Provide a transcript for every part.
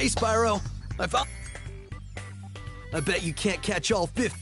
Hey, Spyro! I bet you can't catch all 50.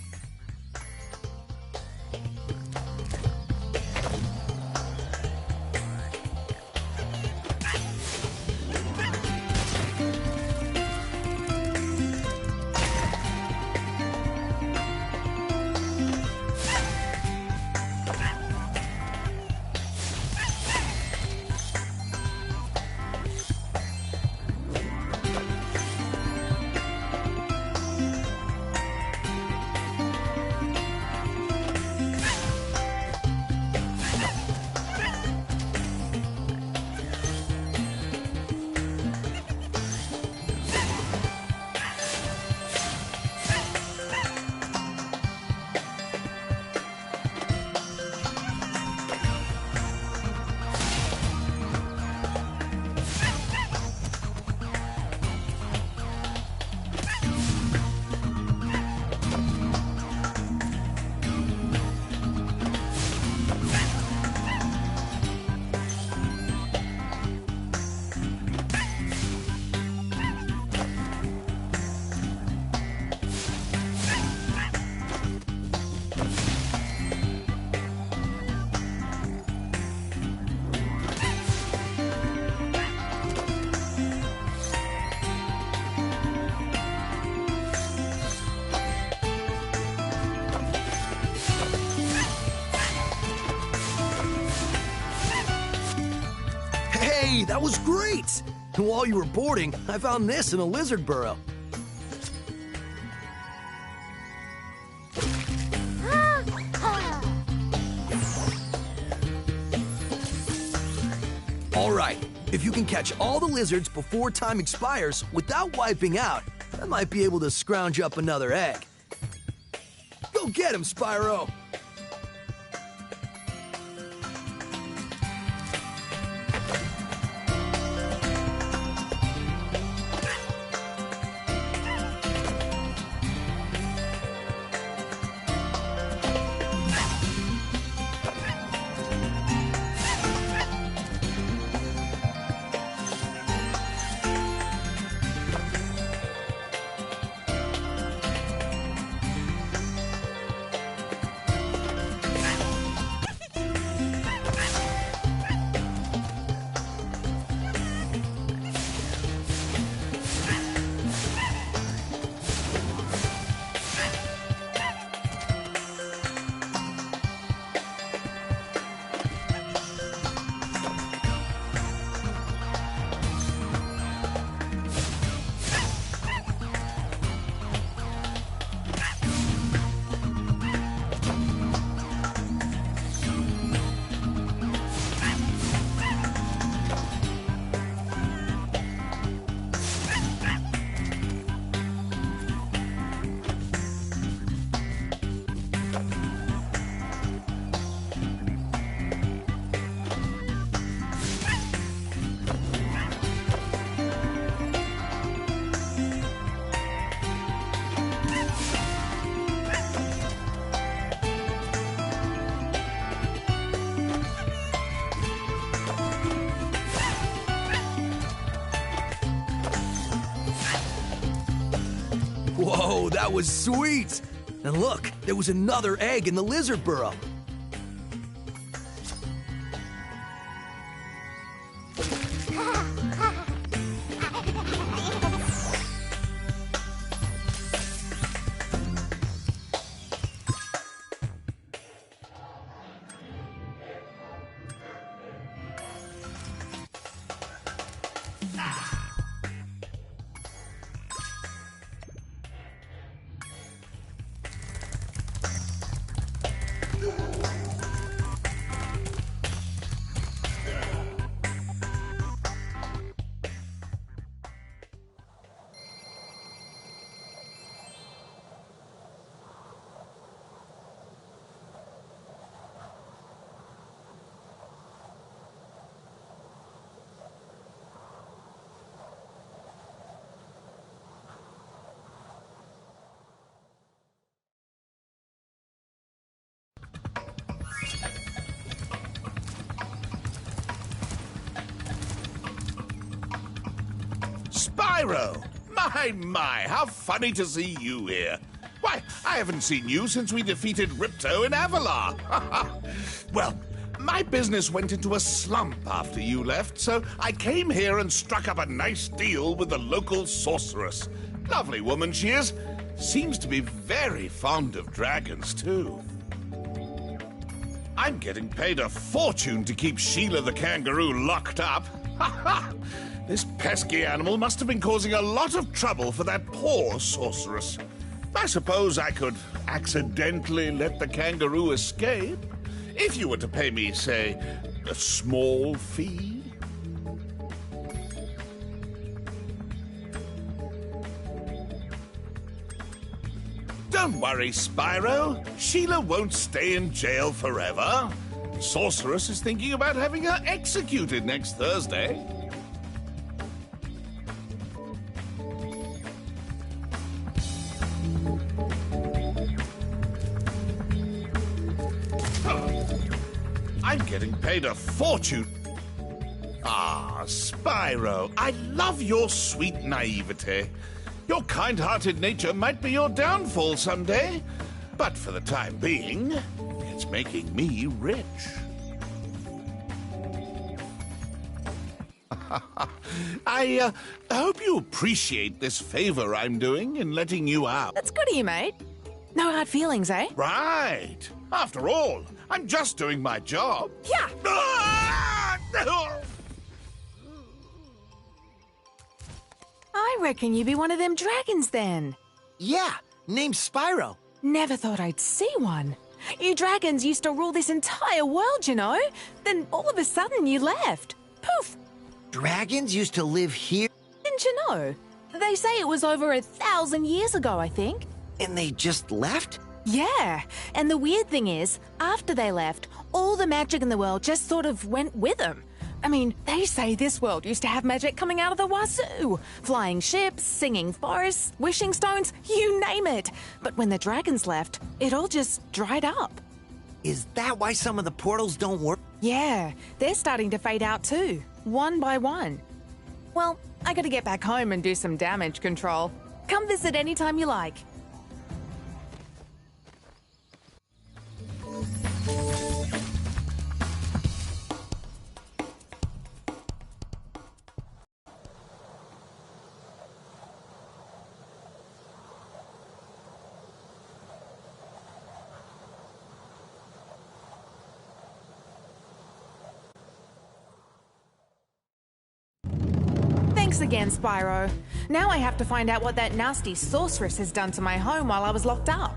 Hey, that was great! And while you were boarding, I found this in a lizard burrow. All right, if you can catch all the lizards before time expires without wiping out, I might be able to scrounge up another egg. Go get him, Spyro! Whoa, that was sweet! And look, there was another egg in the lizard burrow. Spyro! My, how funny to see you here. Why, I haven't seen you since we defeated Ripto in Avalar. Well, my business went into a slump after you left, so I came here and struck up a nice deal with the local sorceress. Lovely woman she is. Seems to be very fond of dragons, too. I'm getting paid a fortune to keep Sheila the kangaroo locked up. This pesky animal must have been causing a lot of trouble for that poor sorceress. I suppose I could accidentally let the kangaroo escape, if you were to pay me, say, a small fee. Don't worry, Spyro. Sheila won't stay in jail forever. Sorceress is thinking about having her executed next Thursday. I'm getting paid a fortune. Ah, Spyro, I love your sweet naivete. Your kind-hearted nature might be your downfall someday, but for the time being, it's making me rich. I hope you appreciate this favor I'm doing in letting you out. That's good of you, mate. No hard feelings, eh? Right. After all, I'm just doing my job. Yeah. I reckon you be one of them dragons then. Yeah, named Spyro. Never thought I'd see one. You dragons used to rule this entire world, you know. Then all of a sudden you left. Poof. Dragons used to live here, Didn't you know? They say it was over 1,000 years ago, I think. and they just left? Yeah, and the weird thing is, after they left, all the magic in the world just sort of went with them. I mean, they say this world used to have magic coming out of the wazoo. Flying ships, singing forests, wishing stones, you name it. But when the dragons left, it all just dried up. Is that why some of the portals don't work? Yeah, they're starting to fade out too, one by one. Well, I gotta get back home and do some damage control. Come visit anytime you like. Thanks again, Spyro. Now I have to find out what that nasty sorceress has done to my home while I was locked up.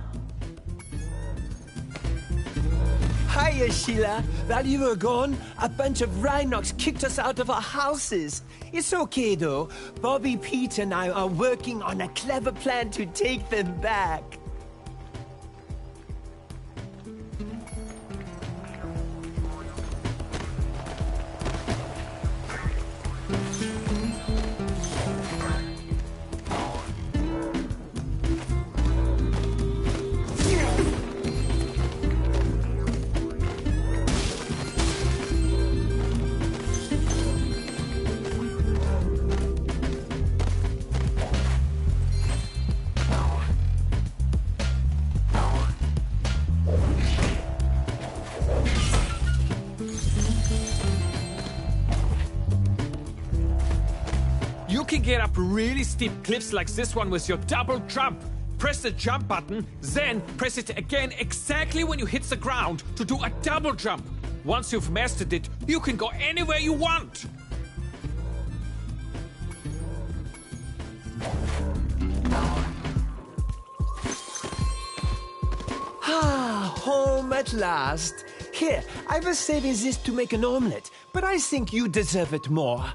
Hiya, Sheila. While you were gone, a bunch of Rhinox kicked us out of our houses. It's okay, though. Bobby, Pete, and I are working on a clever plan to take them back. You can get up really steep cliffs like this one with your double jump. Press the jump button, then press it again exactly when you hit the ground to do a double jump. Once you've mastered it, you can go anywhere you want. Ah, home at last. Here, I was saving this to make an omelette, but I think you deserve it more.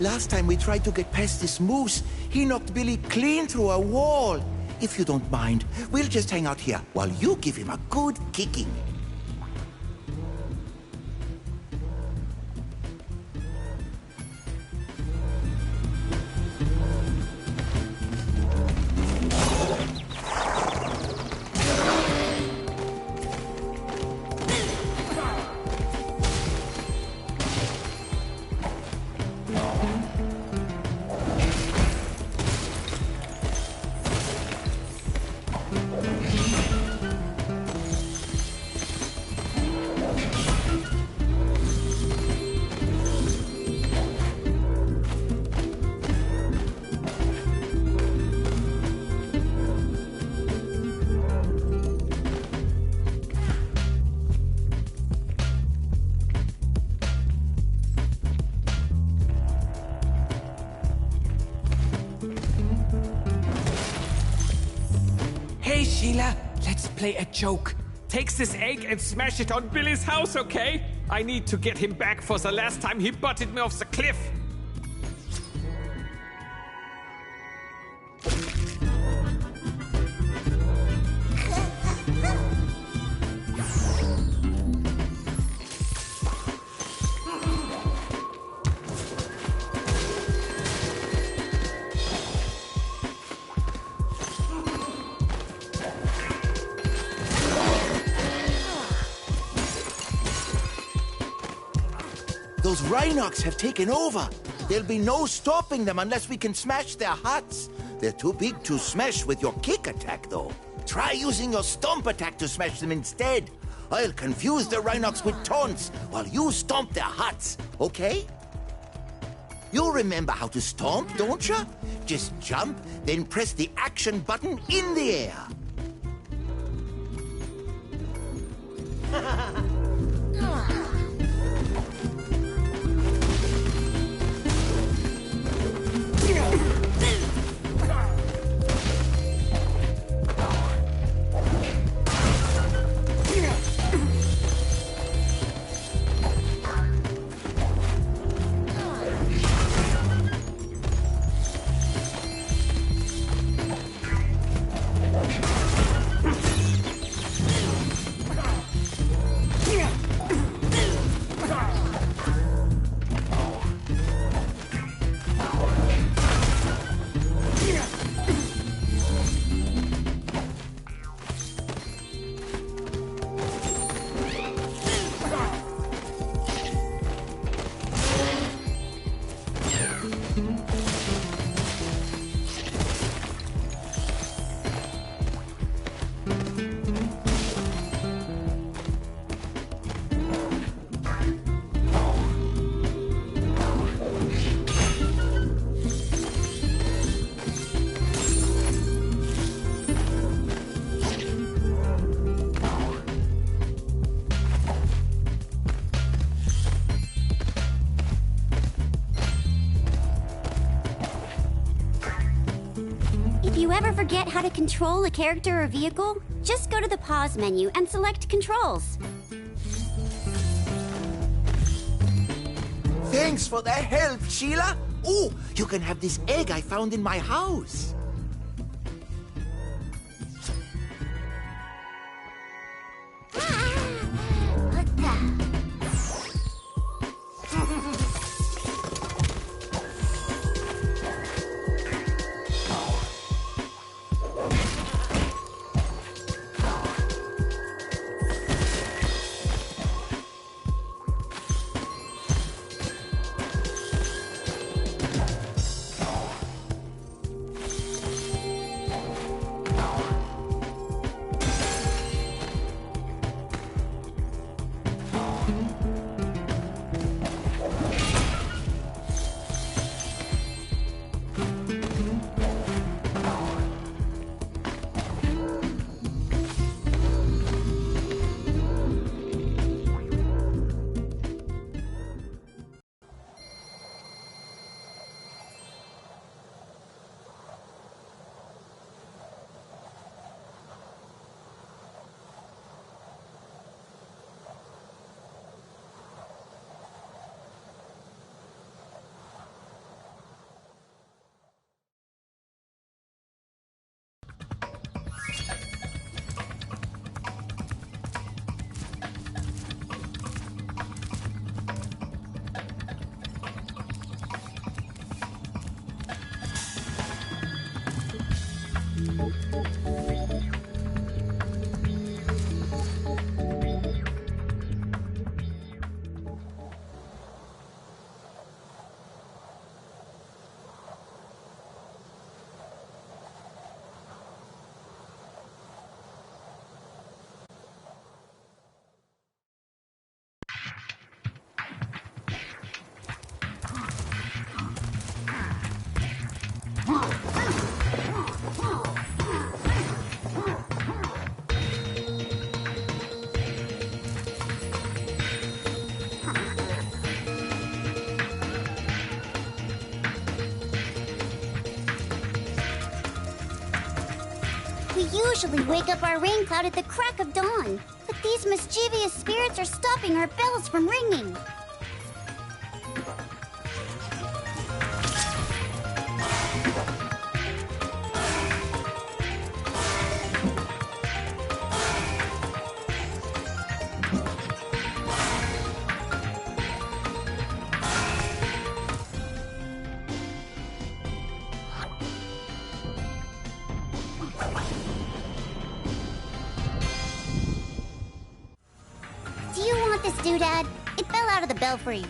Last time we tried to get past this moose, he knocked Billy clean through a wall. If you don't mind, we'll just hang out here while you give him a good kicking. Hey, Sheila, let's play a joke. Take this egg and smash it on Billy's house, okay? I need to get him back for the last time he butted me off the cliff. Those Rhinox have taken over. There'll be no stopping them unless we can smash their huts. They're too big to smash with your kick attack, though. Try using your stomp attack to smash them instead. I'll confuse the Rhinox with taunts while you stomp their huts, okay? You remember how to stomp, don't you? Just jump, then press the action button in the air. If you ever forget how to control a character or vehicle, just go to the pause menu and select controls. Thanks for the help, Sheila. Oh, you can have this egg I found in my house. We usually wake up our rain cloud at the crack of dawn, but these mischievous spirits are stopping our bells from ringing. Do you want this doodad? It fell out of the belfry.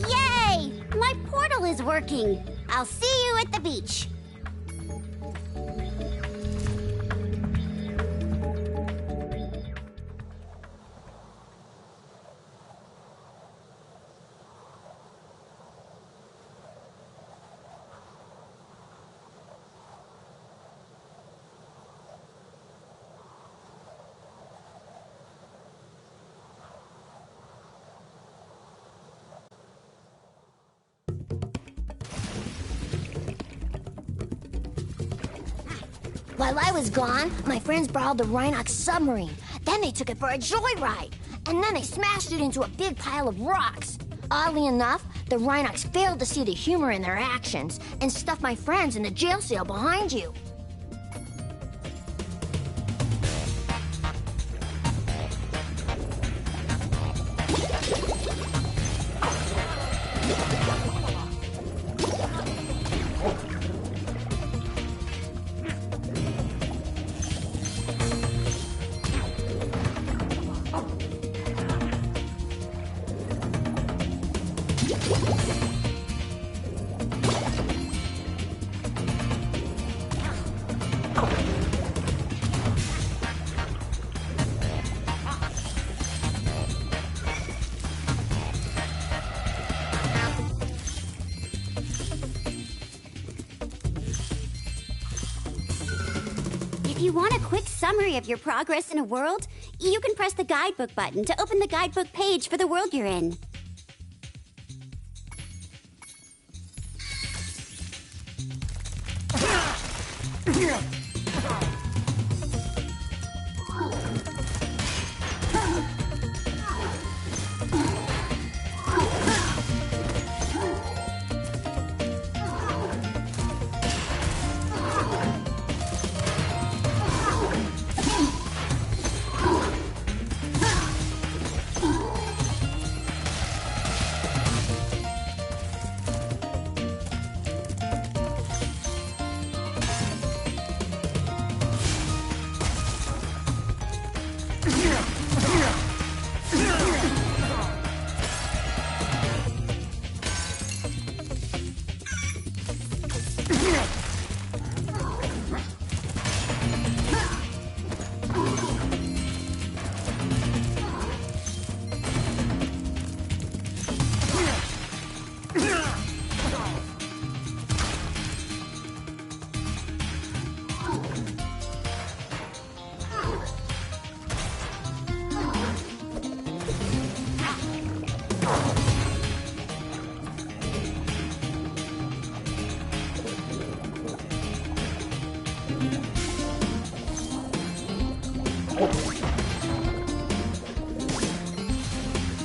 Yay! My portal is working. I'll see you at the beach. While I was gone, my friends borrowed the Rhinox submarine. Then they took it for a joyride. And then they smashed it into a big pile of rocks. Oddly enough, the Rhinox failed to see the humor in their actions and stuffed my friends in the jail cell behind you. If you want a quick summary of your progress in a world, you can press the guidebook button to open the guidebook page for the world you're in.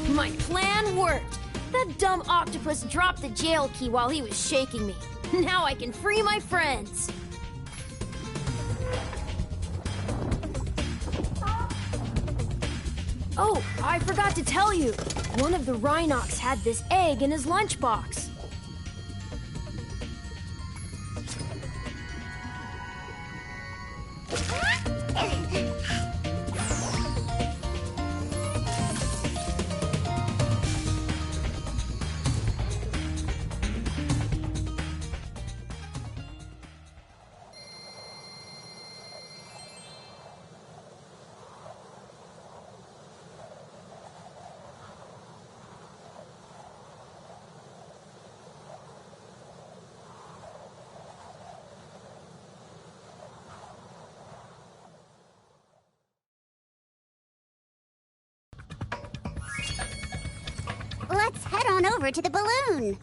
My plan worked. That dumb octopus dropped the jail key while he was shaking me. Now I can free my friends. Oh, I forgot to tell you. One of the Rhinox had this egg in his lunchbox. Let's head on over to the balloon.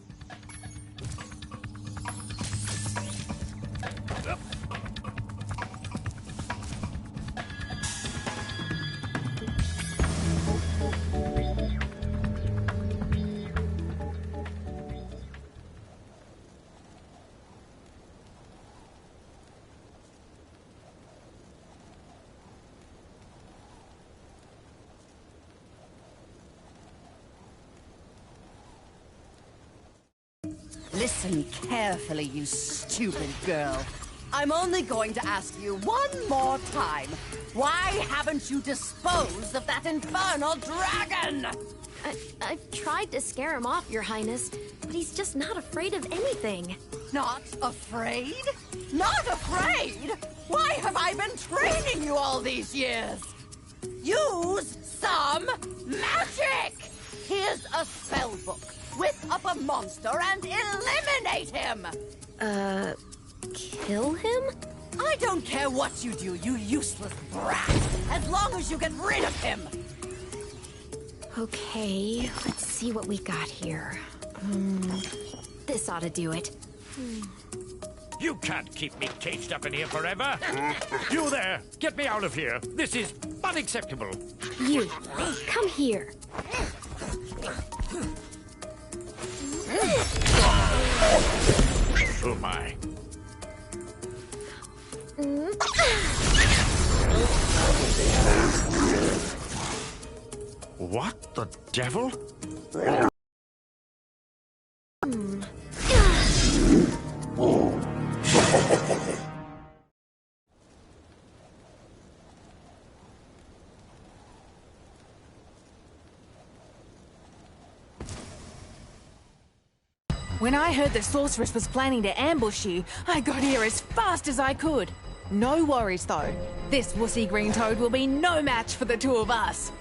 Listen carefully, you stupid girl. I'm only going to ask you one more time. Why haven't you disposed of that infernal dragon? I've tried to scare him off, Your Highness, but he's just not afraid of anything. Not afraid? Not afraid? Why have I been training you all these years? Use some magic! Here's a spell book. Whip up a monster and eliminate him! Kill him? I don't care what you do, you useless brat, as long as you get rid of him! Okay, let's see what we got here. This ought to do it. You can't keep me caged up in here forever. You there, get me out of here. This is unacceptable. You, come here. Oh my. What the devil? When I heard the sorceress was planning to ambush you, I got here as fast as I could. No worries, though. This wussy green toad will be no match for the two of us.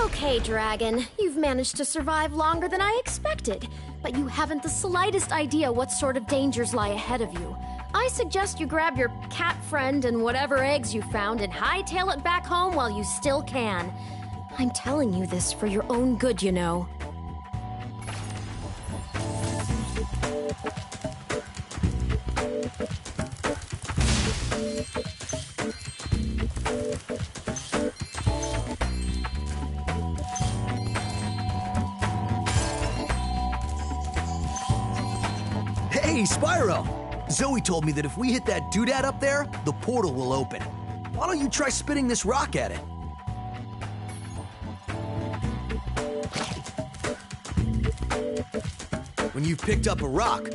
Okay, Dragon, you've managed to survive longer than I expected, but you haven't the slightest idea what sort of dangers lie ahead of you. I suggest you grab your cat friend and whatever eggs you found and hightail it back home while you still can. I'm telling you this for your own good, you know. Hey, Spyro! Zoe told me that if we hit that doodad up there, the portal will open. Why don't you try spitting this rock at it? When you've picked up a rock,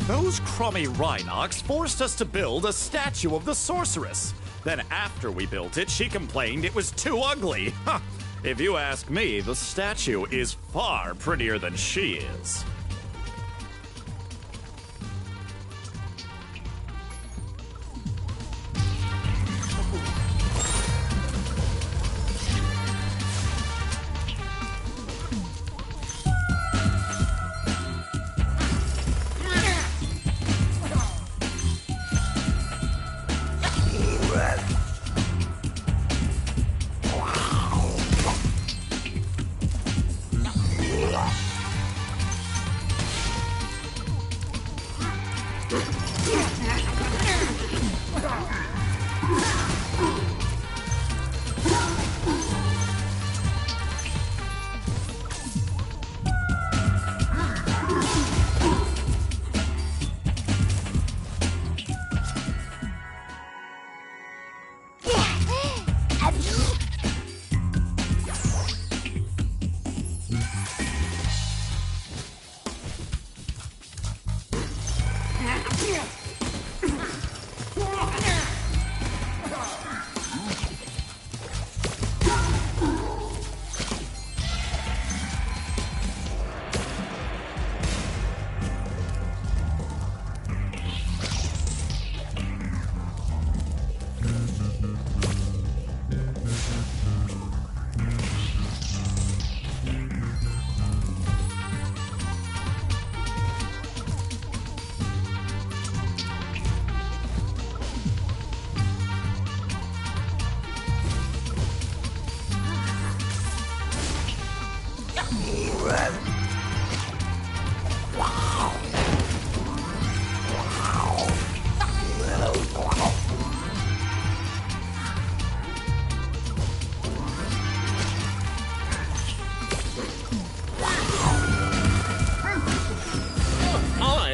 Those crummy Rhinox forced us to build a statue of the sorceress. Then after we built it, she complained it was too ugly. Huh. If you ask me, the statue is far prettier than she is.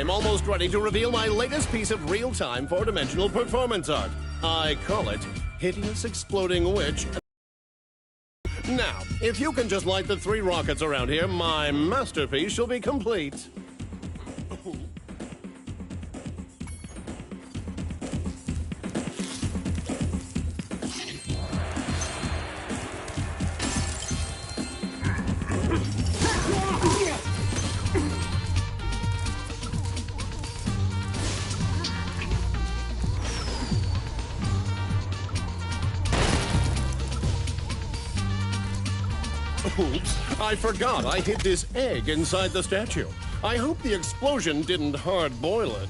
I'm almost ready to reveal my latest piece of real-time four-dimensional performance art. I call it Hideous Exploding Witch. Now, if you can just light the 3 rockets around here, my masterpiece shall be complete. Oops, I forgot I hid this egg inside the statue. I hope the explosion didn't hard-boil it.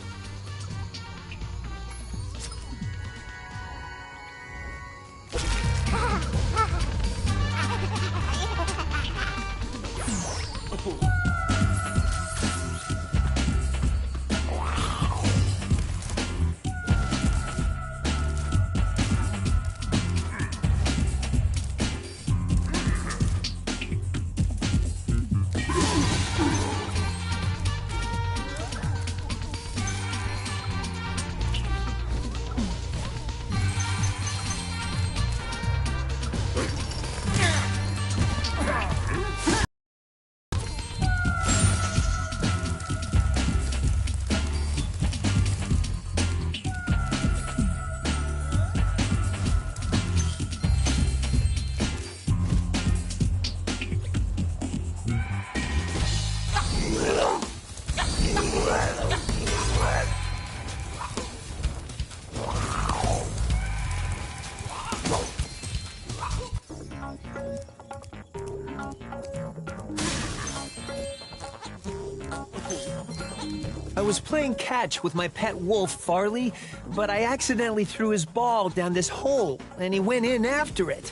was playing catch with my pet wolf, Farley, but I accidentally threw his ball down this hole, and he went in after it.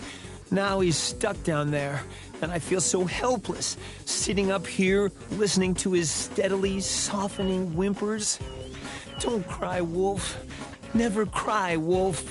Now he's stuck down there, and I feel so helpless, sitting up here, listening to his steadily softening whimpers. Don't cry, Wolf. Never cry, Wolf.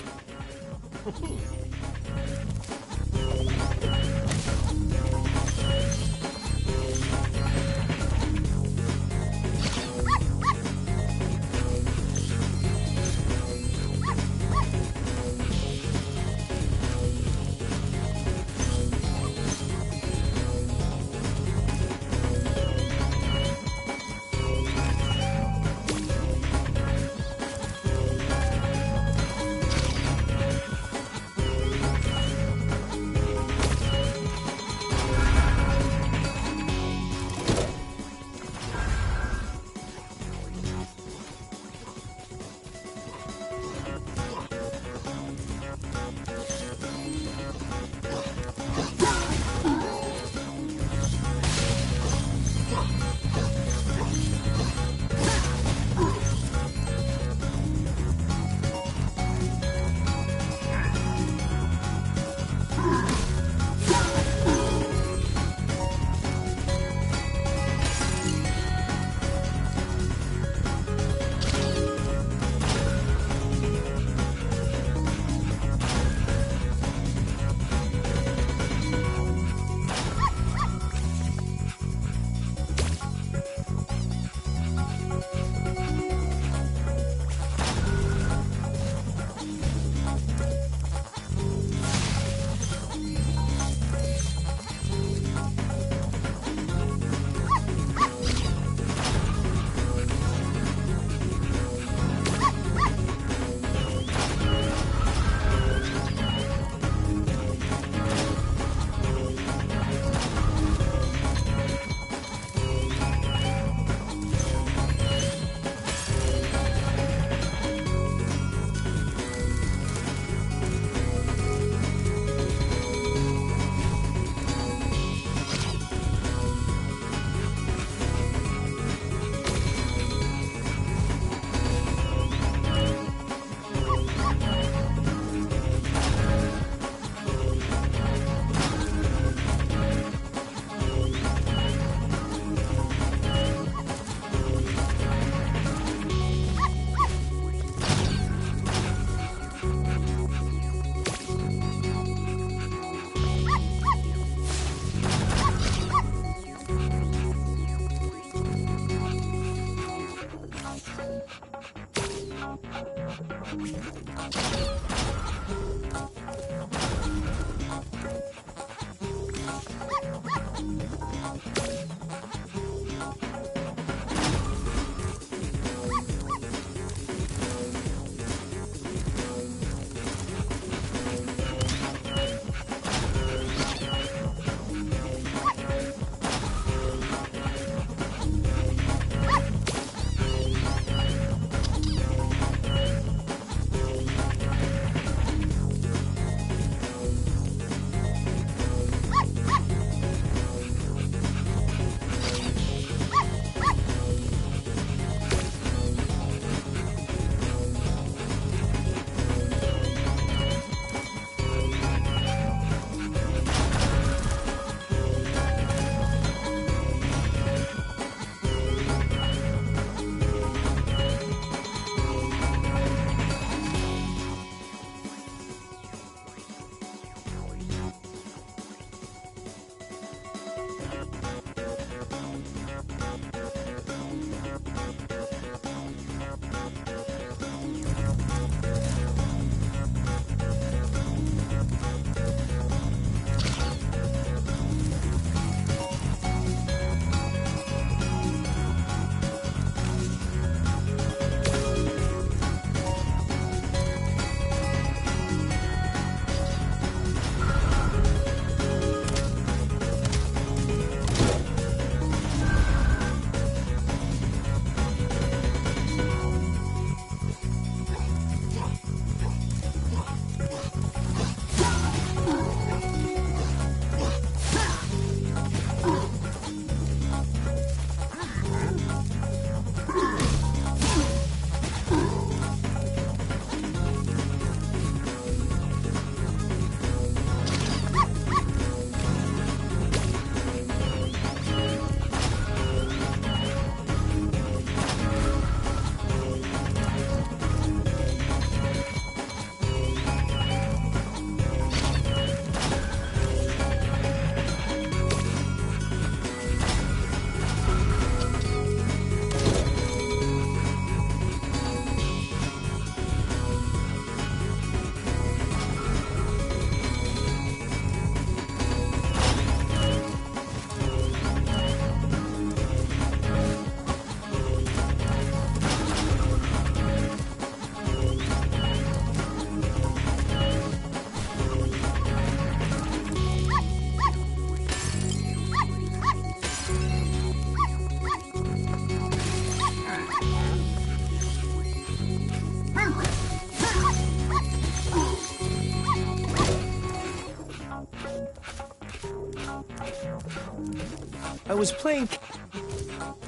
was playing.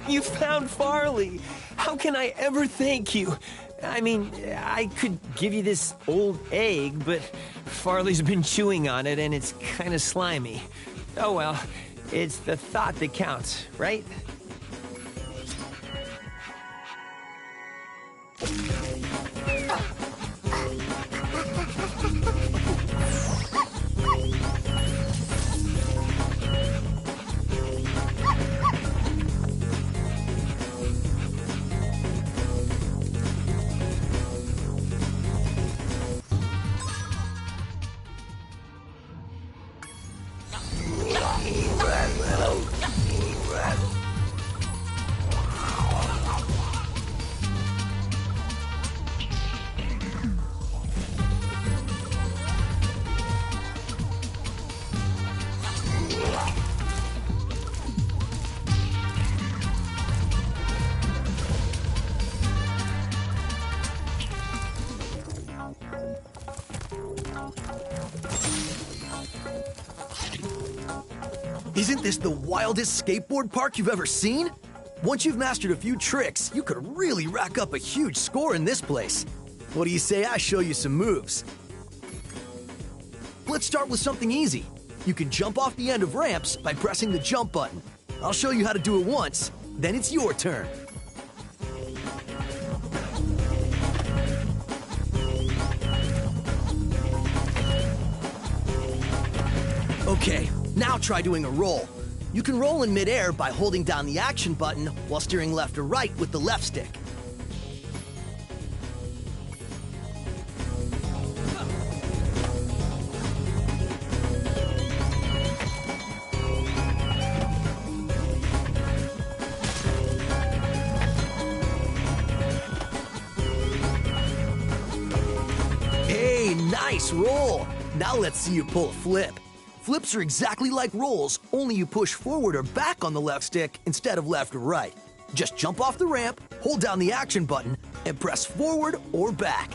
You found Farley. How can I ever thank you? I mean, I could give you this old egg, but Farley's been chewing on it and it's kind of slimy. Oh well, it's the thought that counts, right? Isn't this the wildest skateboard park you've ever seen? Once you've mastered a few tricks, you could really rack up a huge score in this place. What do you say I show you some moves? Let's start with something easy. You can jump off the end of ramps by pressing the jump button. I'll show you how to do it once, then it's your turn. Okay, now try doing a roll. You can roll in midair by holding down the action button while steering left or right with the left stick. Hey, nice roll! Now let's see you pull a flip. Flips are exactly like rolls, only you push forward or back on the left stick instead of left or right. Just jump off the ramp, hold down the action button, and press forward or back.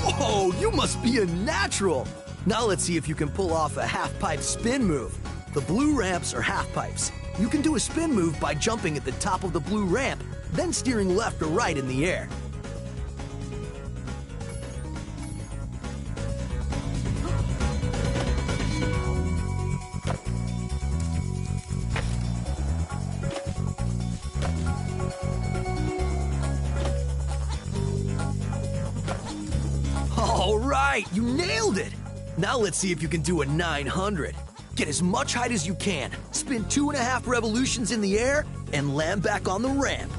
Whoa, you must be a natural! Now let's see if you can pull off a half-pipe spin move. The blue ramps are half-pipes. You can do a spin move by jumping at the top of the blue ramp, then steering left or right in the air. All right, you nailed it! Now let's see if you can do a 900. Get as much height as you can, spin 2.5 revolutions in the air, and land back on the ramp.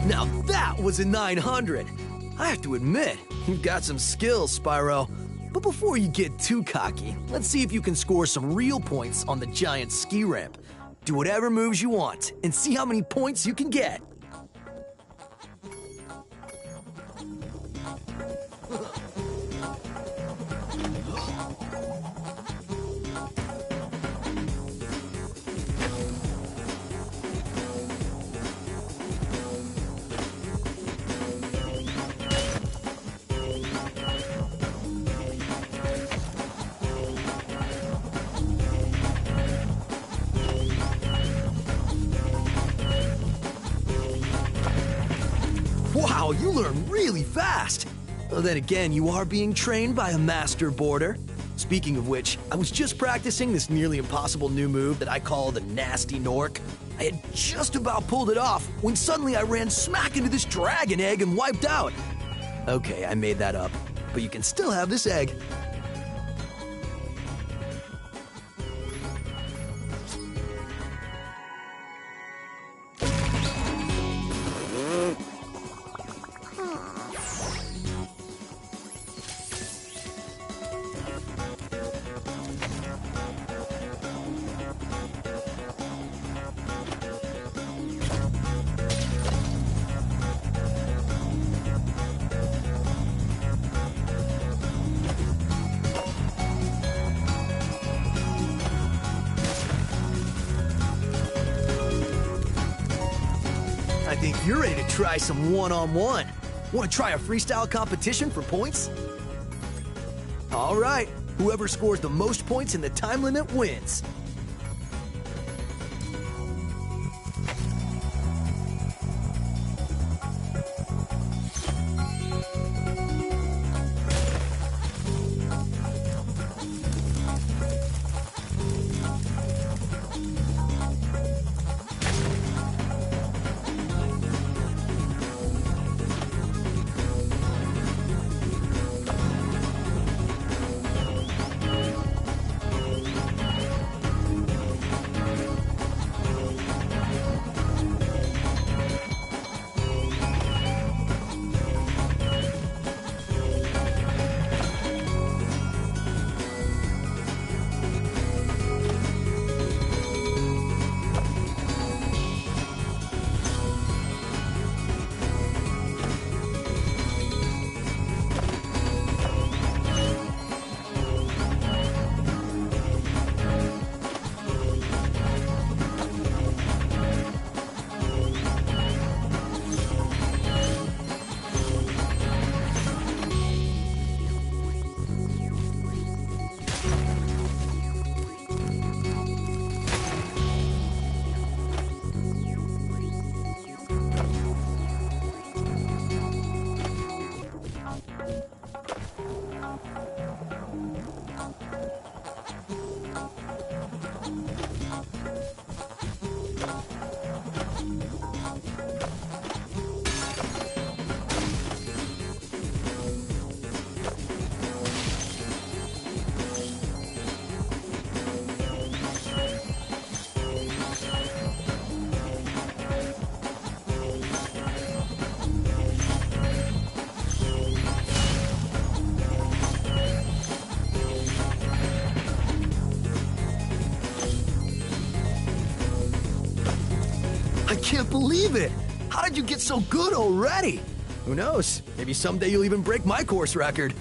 Now that was a 900. I have to admit, you've got some skills, Spyro. But before you get too cocky, let's see if you can score some real points on the giant ski ramp. Do whatever moves you want, and see how many points you can get. Wow, you learn really fast. Well, then again, you are being trained by a master boarder. Speaking of which, I was just practicing this nearly impossible new move that I call the Nasty Nork. I had just about pulled it off when suddenly I ran smack into this dragon egg and wiped out. Okay, I made that up, but you can still have this egg. I think you're ready to try some one-on-one. Want to try a freestyle competition for points? All right, whoever scores the most points in the time limit wins. I can't believe it! How did you get so good already? Who knows? Maybe someday you'll even break my course record.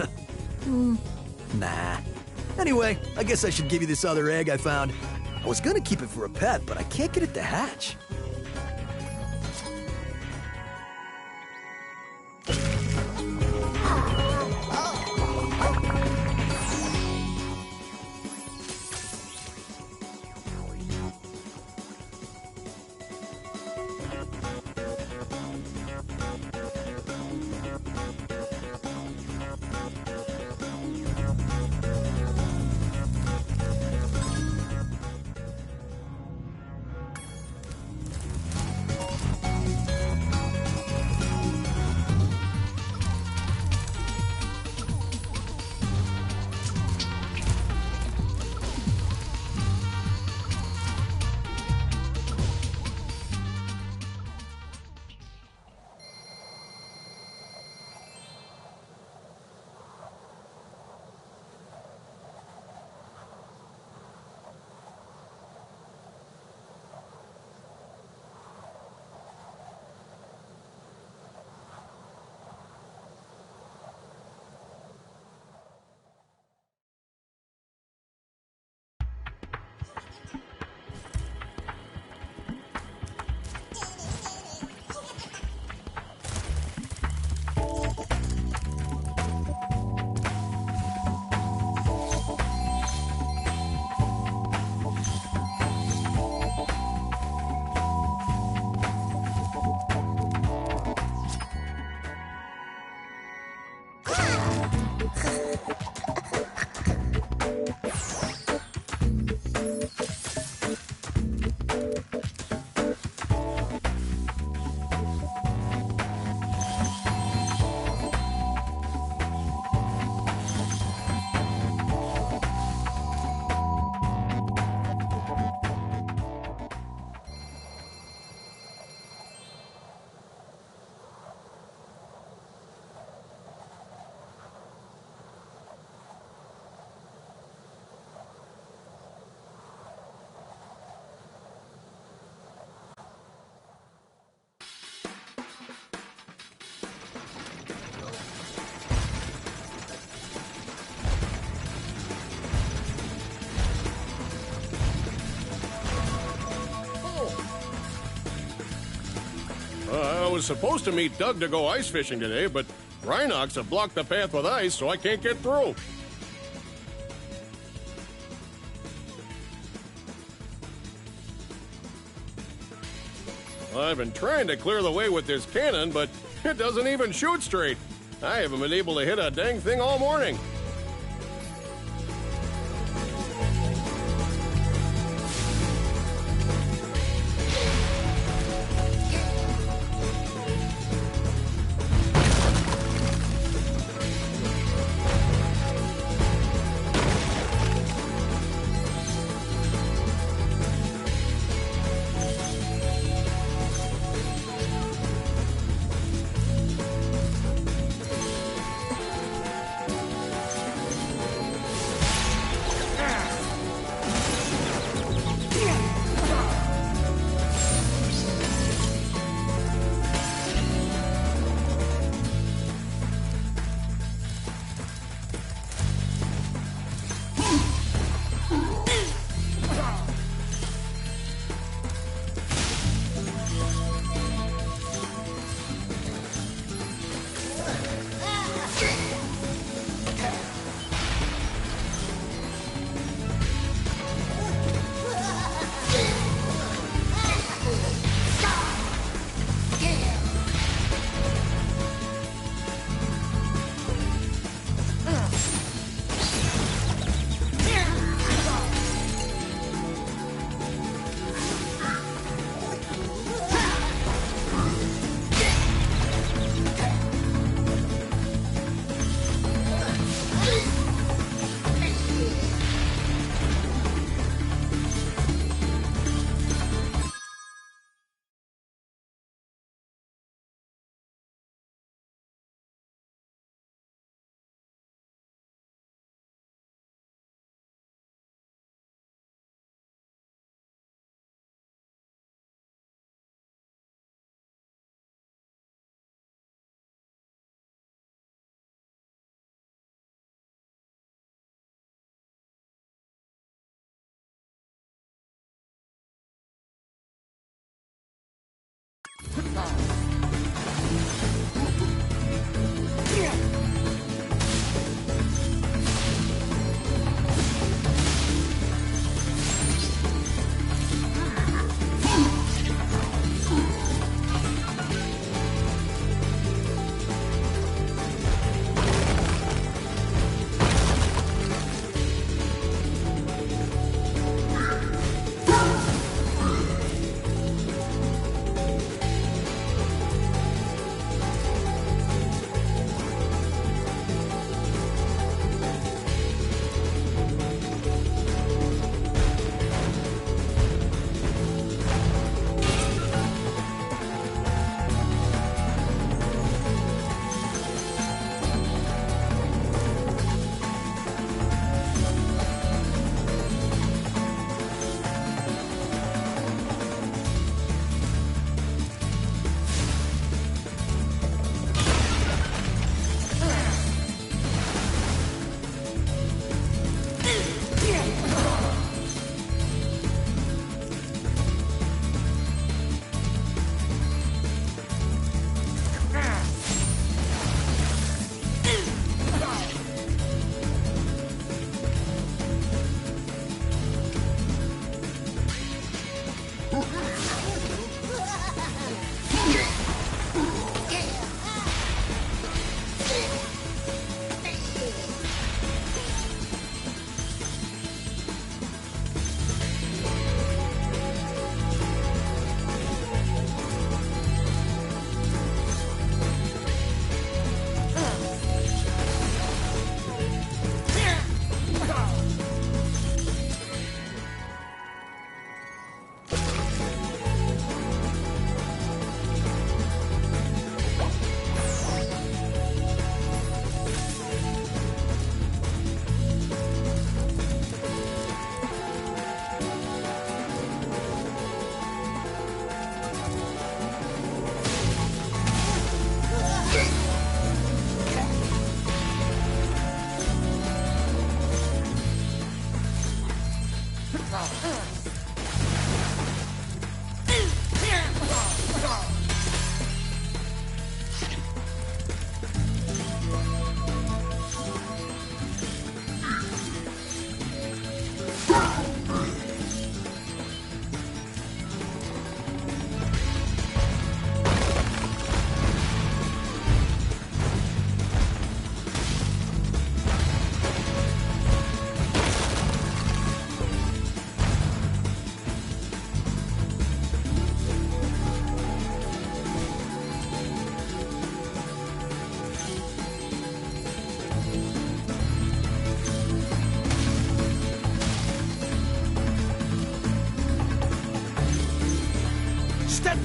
Nah. Anyway, I guess I should give you this other egg I found. I was gonna keep it for a pet, but I can't get it to hatch. was supposed to meet Doug to go ice fishing today, but Rhinox have blocked the path with ice, so I can't get through. I've been trying to clear the way with this cannon, but it doesn't even shoot straight. I haven't been able to hit a dang thing all morning.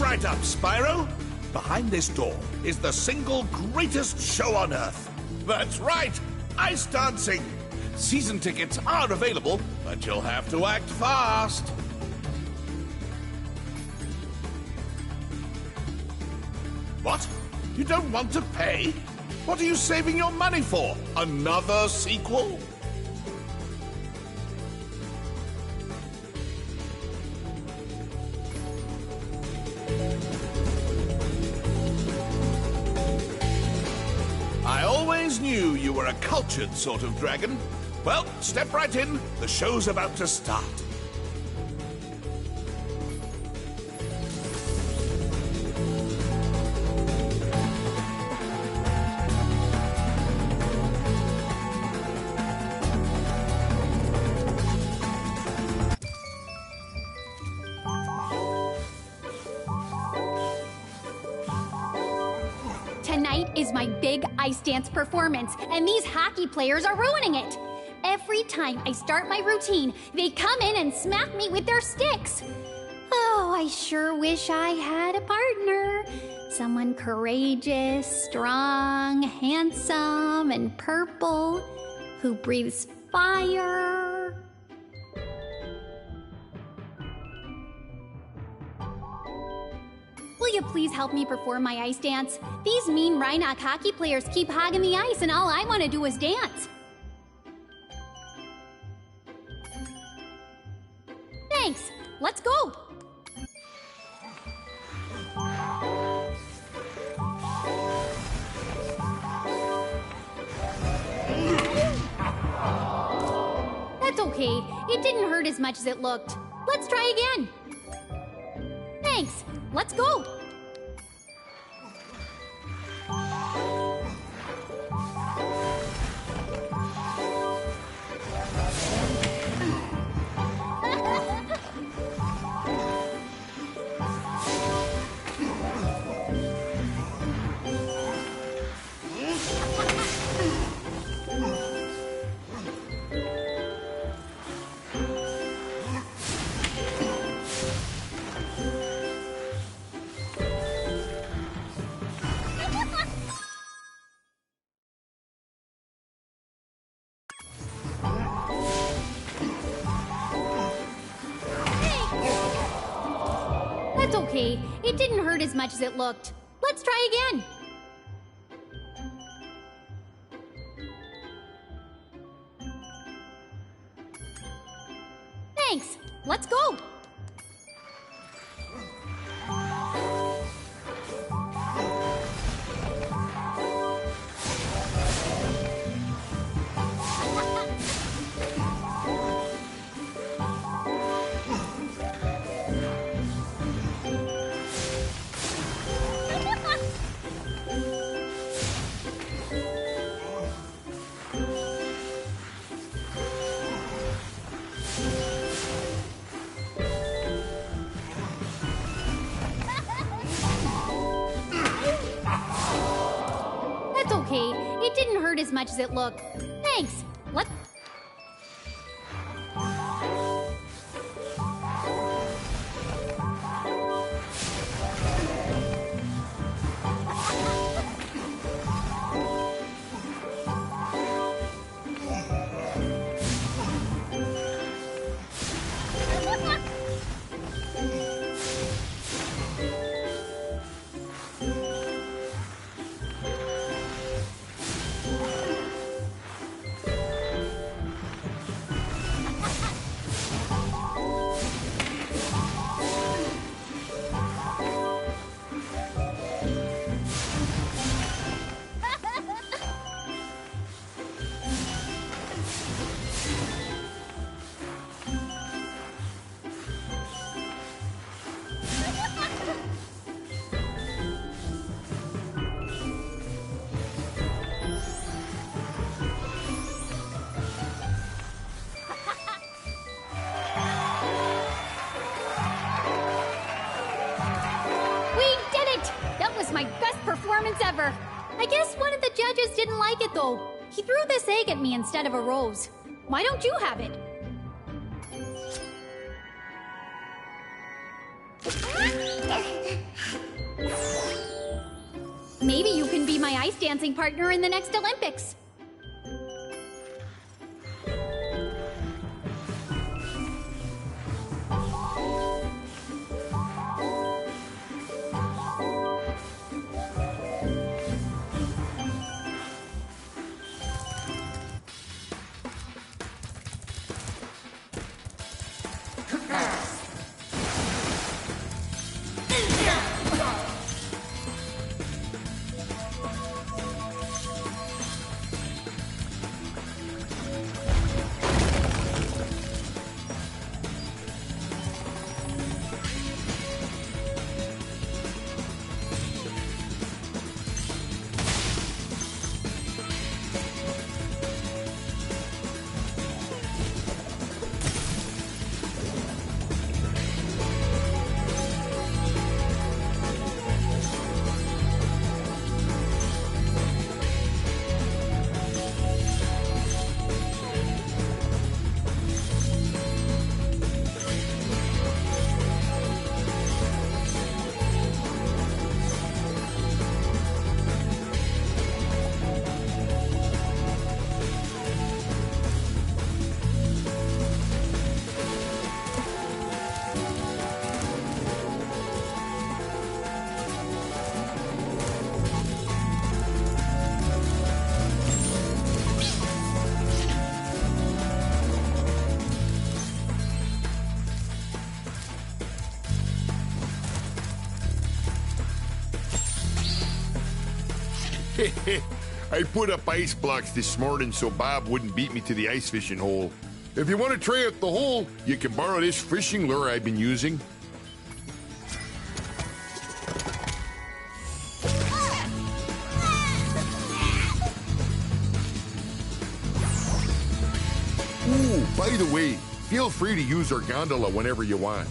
right up, Spyro. Behind this door is the single greatest show on Earth. That's right, ice dancing. Season tickets are available, but you'll have to act fast. What? You don't want to pay? What are you saving your money for? Another sequel? I always knew you were a cultured sort of dragon. Well, step right in. The show's about to start. Tonight is my big ice dance performance, and these hockey players are ruining it. Every time I start my routine, they come in and smack me with their sticks. Oh, I sure wish I had a partner. Someone courageous, strong, handsome, and purple, who breathes fire. Will you please help me perform my ice dance? These mean Rhinoc hockey players keep hogging the ice, and all I want to do is dance. Thanks. Let's go. That's okay. It didn't hurt as much as it looked. Let's try again. Thanks. Let's go. That's okay. It didn't hurt as much as it looked. Let's try again. Thanks. Let's go. That's okay. It didn't hurt as much as it looked. Thanks. Let's... My best performance ever. I guess one of the judges didn't like it though. He threw this egg at me instead of a rose. Why don't you have it? Maybe you can be my ice dancing partner in the next Olympics. I put up ice blocks this morning so Bob wouldn't beat me to the ice fishing hole. If you want to try out the hole, you can borrow this fishing lure I've been using. Ooh, by the way, feel free to use our gondola whenever you want.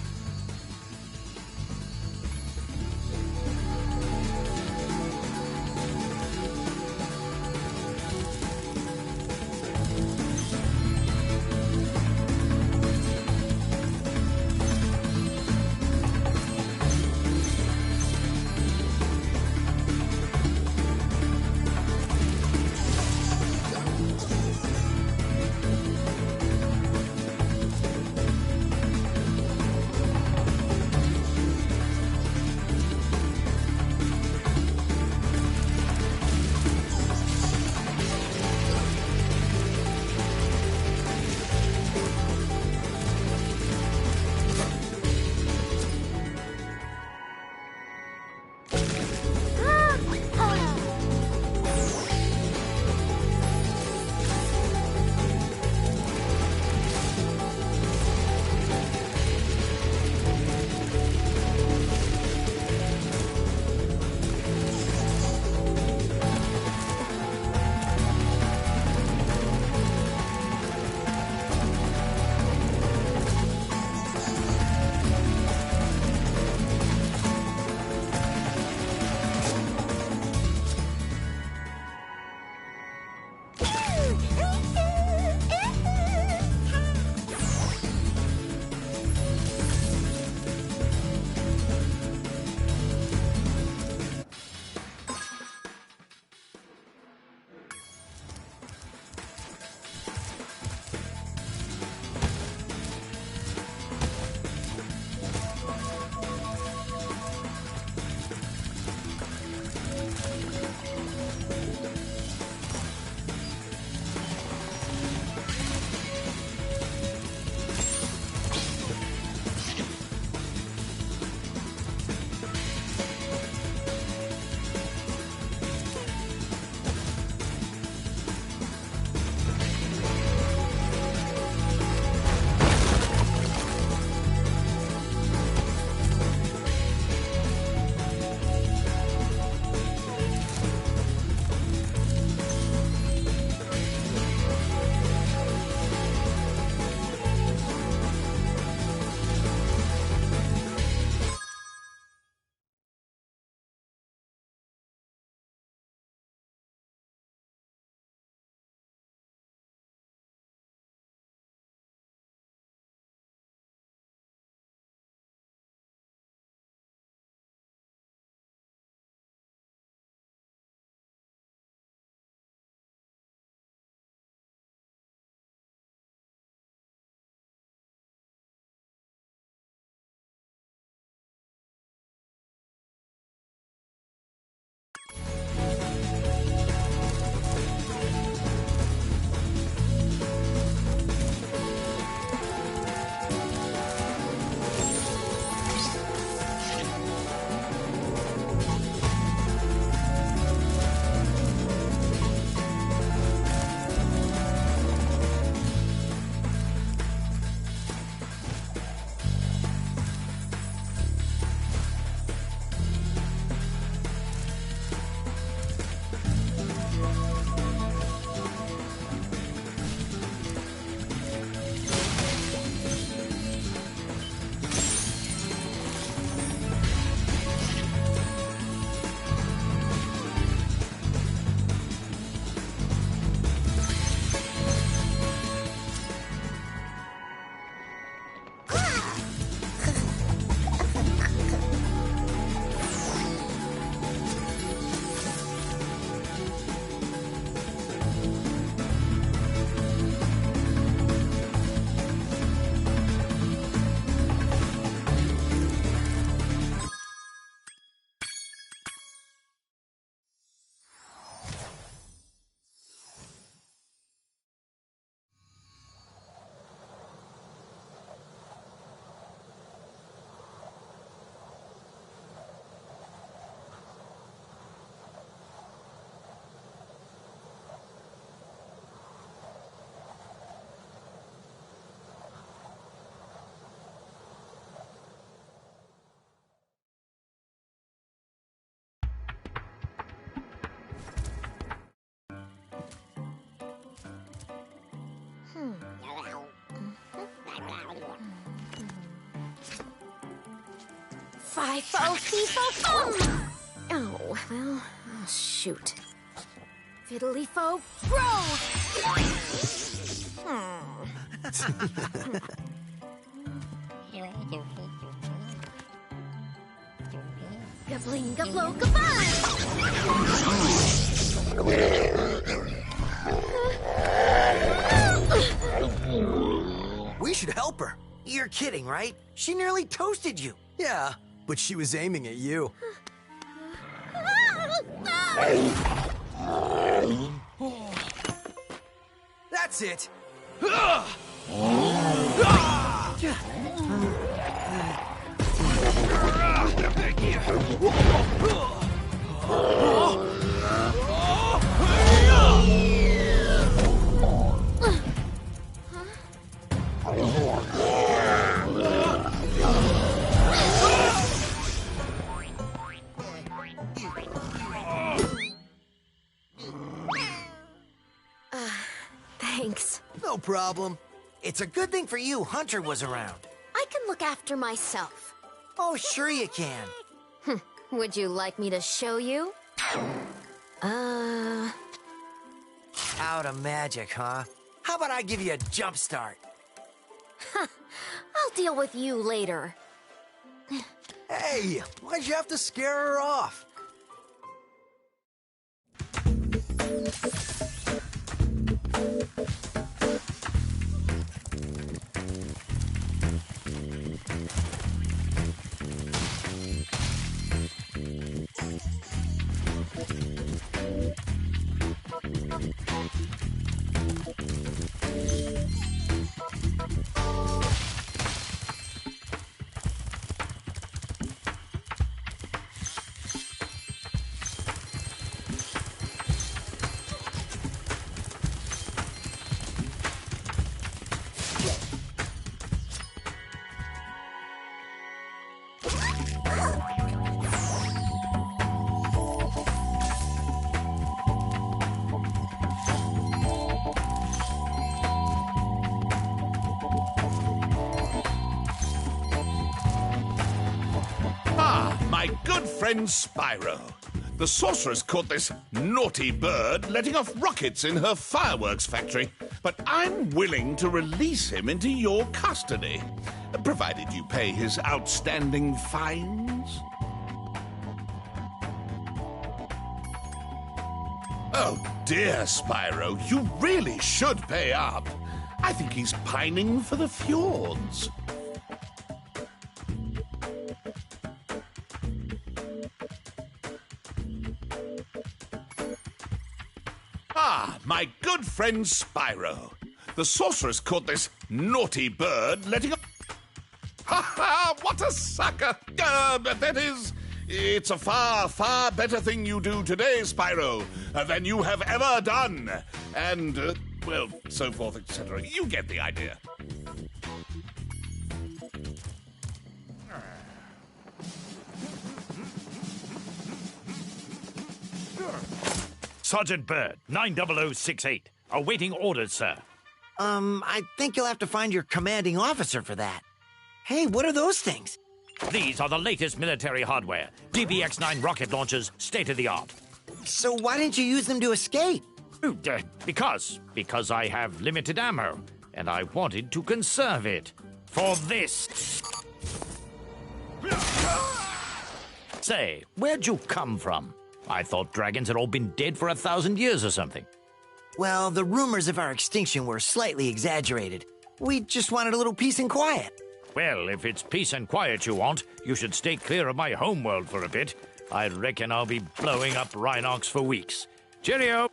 Fi-fo, fee-fo-fum! Oh, well, oh, shoot. Fiddly-fo, grow! Gabling, gablo, goodbye! We should help her. You're kidding, right? She nearly toasted you. Yeah, but she was aiming at you. That's it. Thanks. No problem. It's a good thing for you Hunter was around. I can look after myself. Oh, sure you can. Would you like me to show you? Out of magic, huh? How about I give you a jump start? I'll deal with you later. Hey, why'd you have to scare her off? My good friend Spyro. The sorceress caught this naughty bird letting off rockets in her fireworks factory. But I'm willing to release him into your custody, provided you pay his outstanding fines. Oh dear, Spyro, you really should pay up. I think he's pining for the fjords. My good friend Spyro. The sorceress caught this naughty bird letting off... Ha ha! What a sucker! That is... It's a far, far better thing you do today, Spyro, than you have ever done. And, well, so forth, etc. You get the idea. Sergeant Bird, 90068. Awaiting orders, sir. I think you'll have to find your commanding officer for that. Hey, what are those things? These are the latest military hardware. DBX-9 rocket launchers, state-of-the-art. So why didn't you use them to escape? Because I have limited ammo, and I wanted to conserve it. For this. Say, where'd you come from? I thought dragons had all been dead for 1,000 years or something. Well, the rumors of our extinction were slightly exaggerated. We just wanted a little peace and quiet. Well, if it's peace and quiet you want, you should stay clear of my homeworld for a bit. I reckon I'll be blowing up Rhinox for weeks. Cheerio!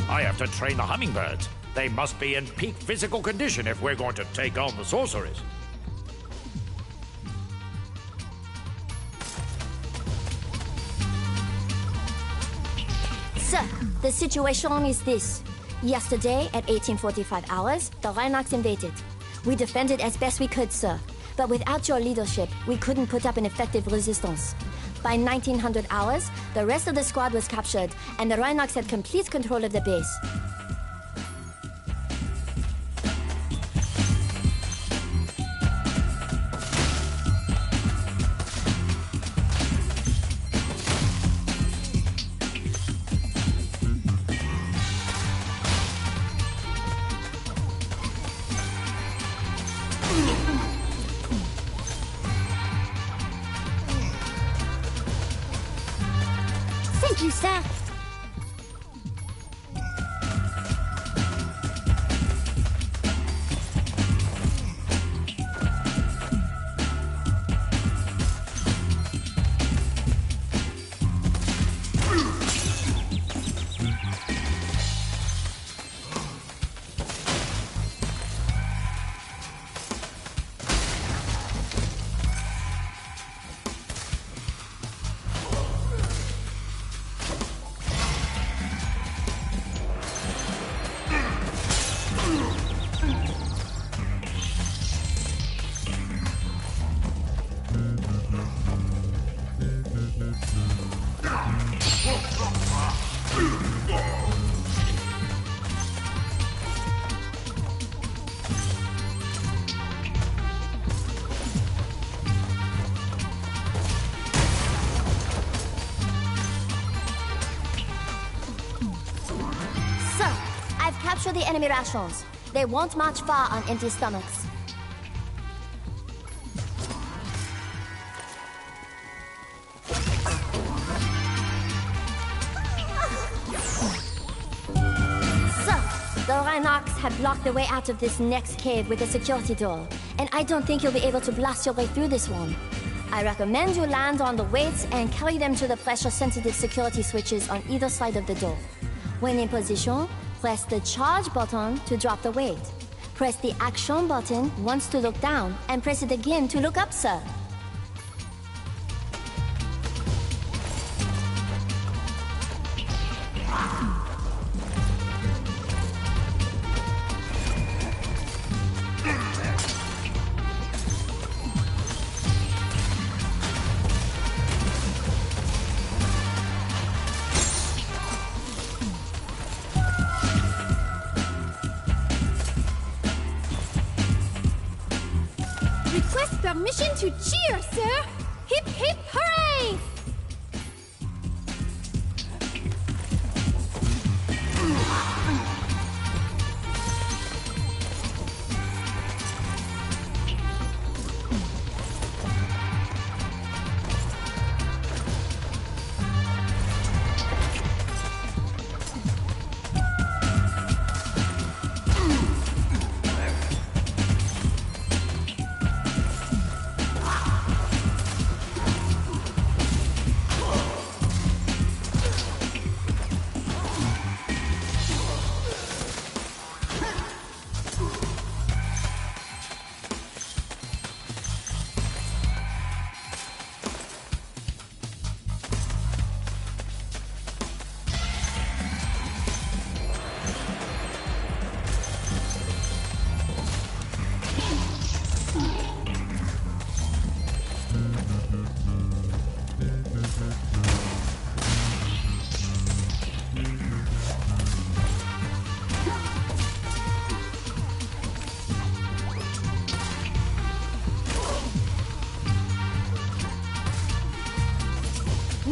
I have to train the hummingbirds. They must be in peak physical condition if we're going to take on the sorceress. the situation is this. Yesterday, at 1845 hours, the Rhinox invaded. We defended as best we could, sir. But without your leadership, we couldn't put up an effective resistance. By 1900 hours, the rest of the squad was captured, and the Rhinox had complete control of the base. Thank you, sir. Sir, I've captured the enemy rations. They won't march far on empty stomachs. Sir, the Rhinox have blocked the way out of this next cave with a security door, and I don't think you'll be able to blast your way through this one. I recommend you land on the weights and carry them to the pressure-sensitive security switches on either side of the door. When in position, press the charge button to drop the weight. Press the action button once to look down, and press it again to look up, sir. Request permission to cheer, sir! Hip hip hooray!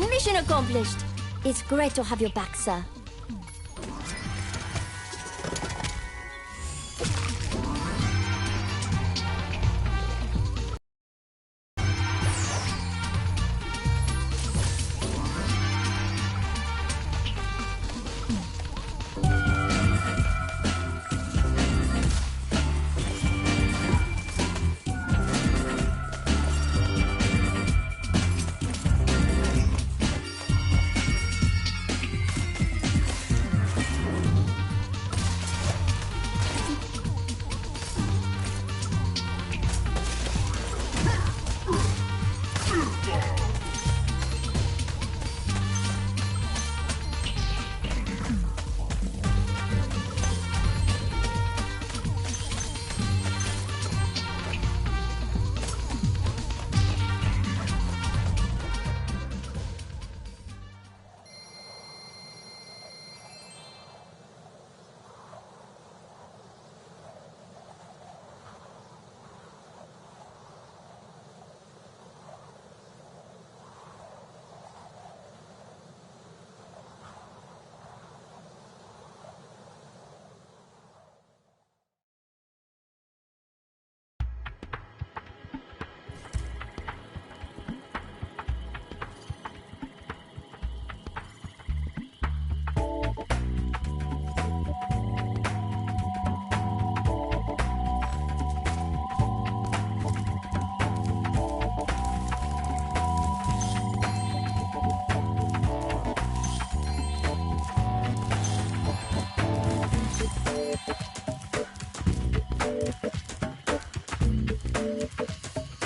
Mission accomplished. It's great to have you back, sir.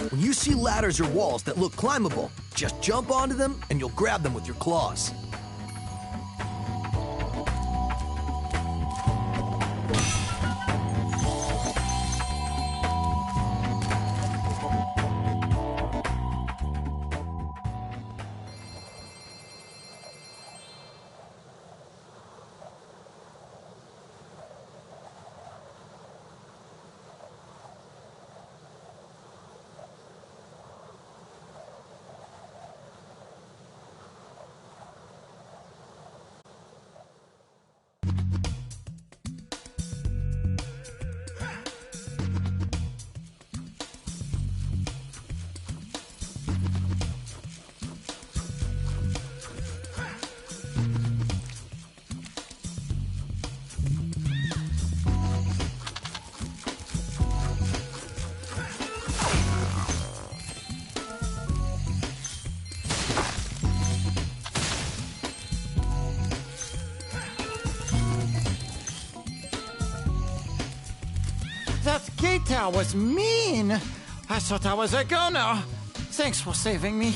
When you see ladders or walls that look climbable, just jump onto them and you'll grab them with your claws. That guitar was mean. I thought I was a goner. Thanks for saving me.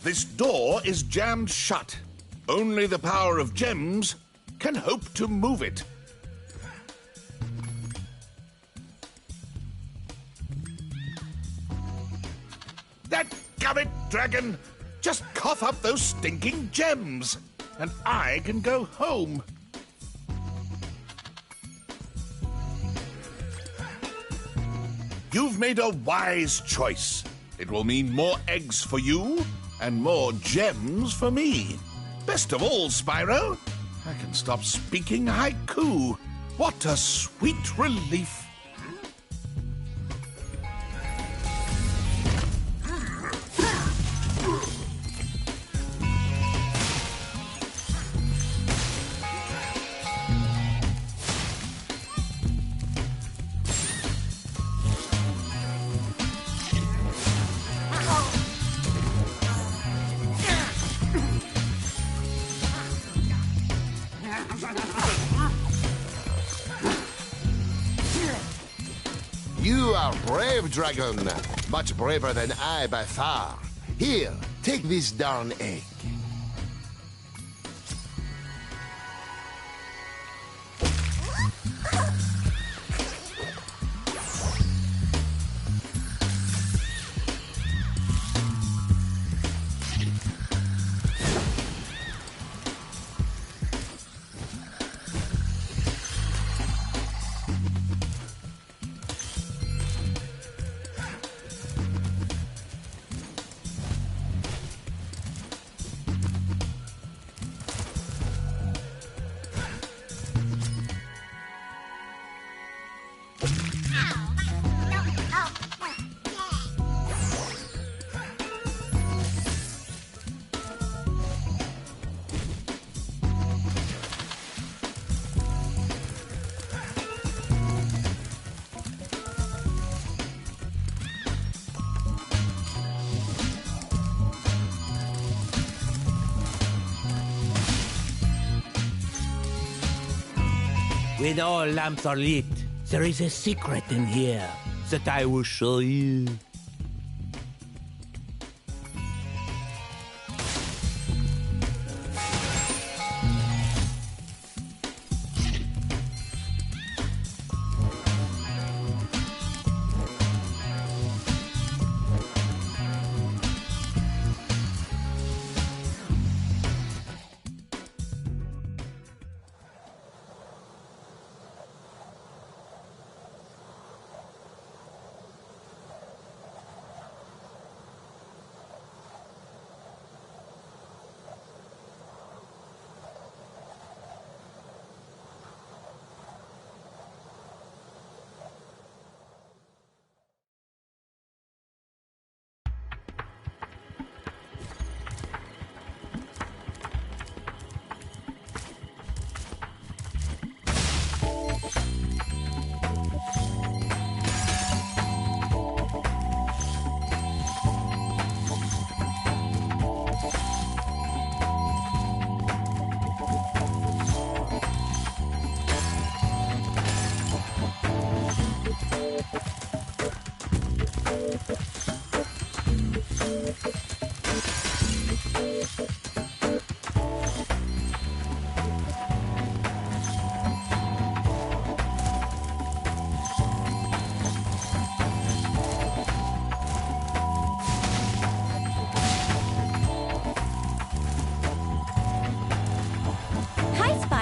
This door is jammed shut. Only the power of gems can hope to move it. That gummit, dragon! Just cough up those stinking gems, and I can go home. You've made a wise choice. It will mean more eggs for you and more gems for me. Best of all, Spyro, I can stop speaking haiku. What a sweet relief. are brave, dragon. Much braver than I by far. Here, take this darn egg. When all lamps are lit, there is a secret in here that I will show you.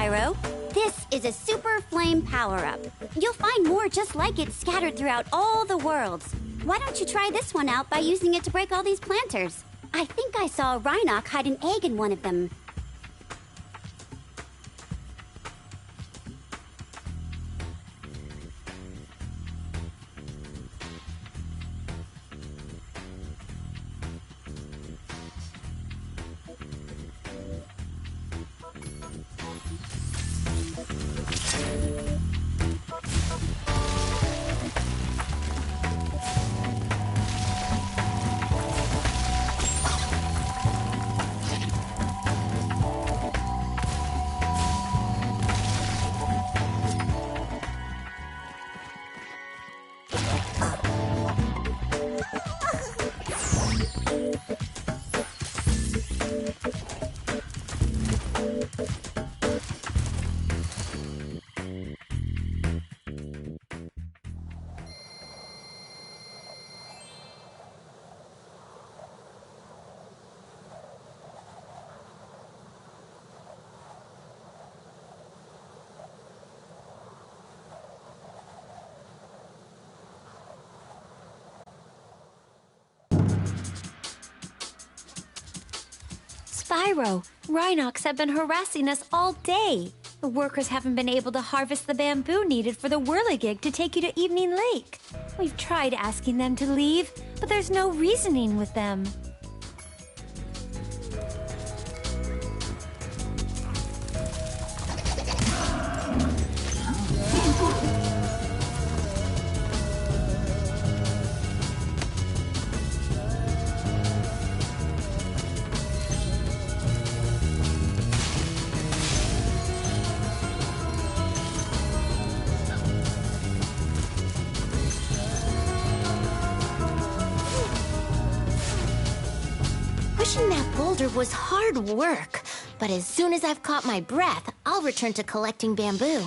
Spyro. This is a super flame power-up. You'll find more just like it scattered throughout all the worlds. Why don't you try this one out by using it to break all these planters? I think I saw a Rhinoc hide an egg in one of them. Spyro, Rhinocs have been harassing us all day. The workers haven't been able to harvest the bamboo needed for the whirligig to take you to Evening Lake. We've tried asking them to leave, but there's no reasoning with them. Pushing that boulder was hard work, but as soon as I've caught my breath, I'll return to collecting bamboo.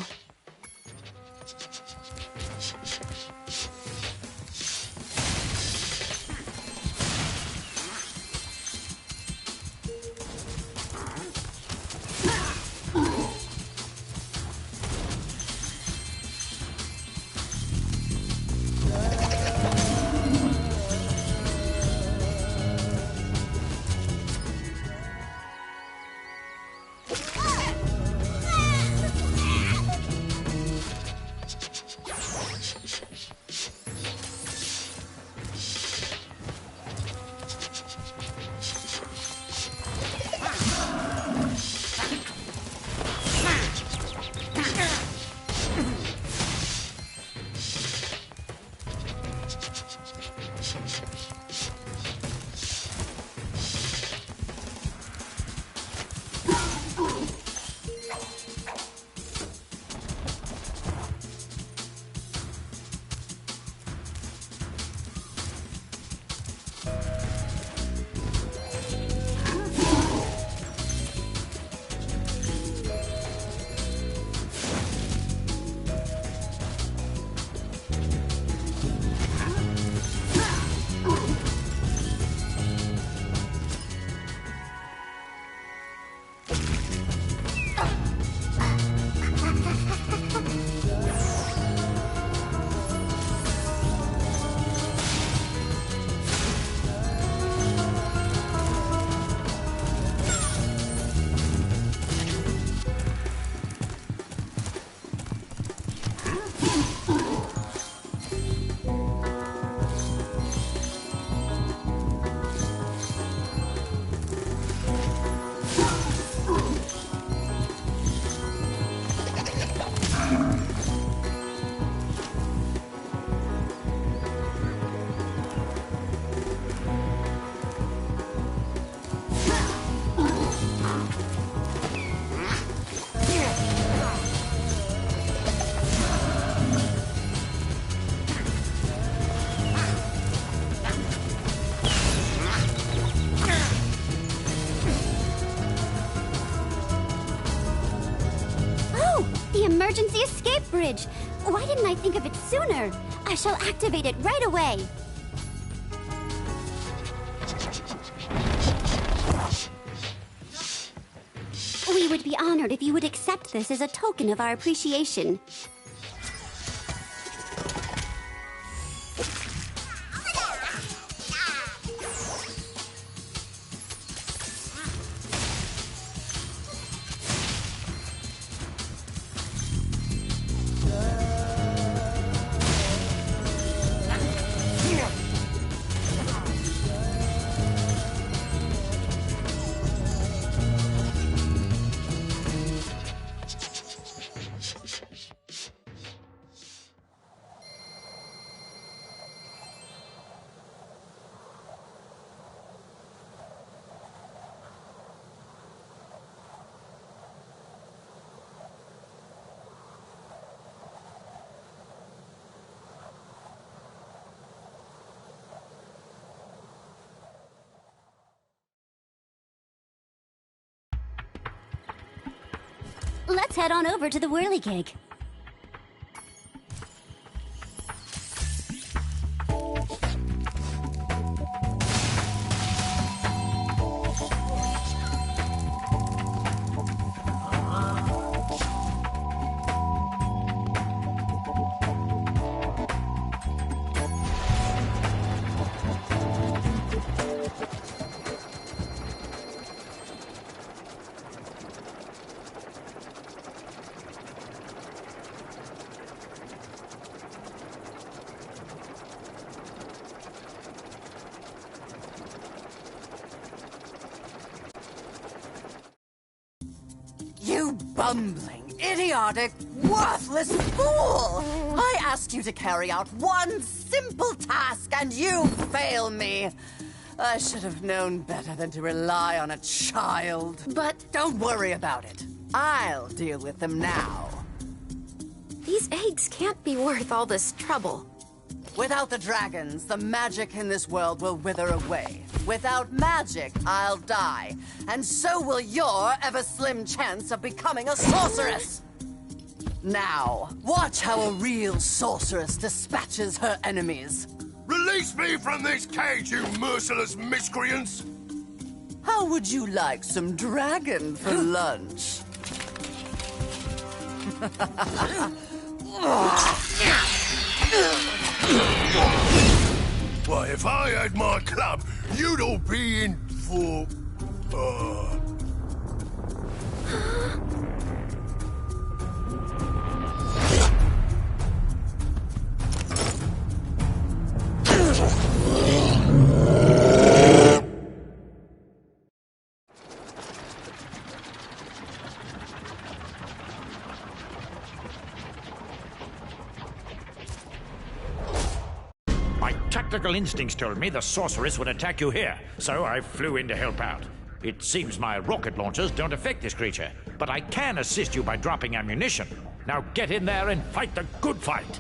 Emergency escape bridge! Why didn't I think of it sooner? I shall activate it right away. We would be honored if you would accept this as a token of our appreciation. Let's head on over to the whirligig. You bumbling, idiotic, worthless fool! I asked you to carry out one simple task, and you fail me. I should have known better than to rely on a child. But... Don't worry about it. I'll deal with them now. These eggs can't be worth all this trouble. Without the dragons, the magic in this world will wither away. Without magic, I'll die. And so will your ever-slim chance of becoming a sorceress. Now, watch how a real sorceress dispatches her enemies. Release me from this cage, you merciless miscreants! How would you like some dragon for lunch? Why, if I had my club, you'd all be in for... My tactical instincts told me the sorceress would attack you here, so I flew in to help out. It seems my rocket launchers don't affect this creature, but I can assist you by dropping ammunition. Now get in there and fight the good fight.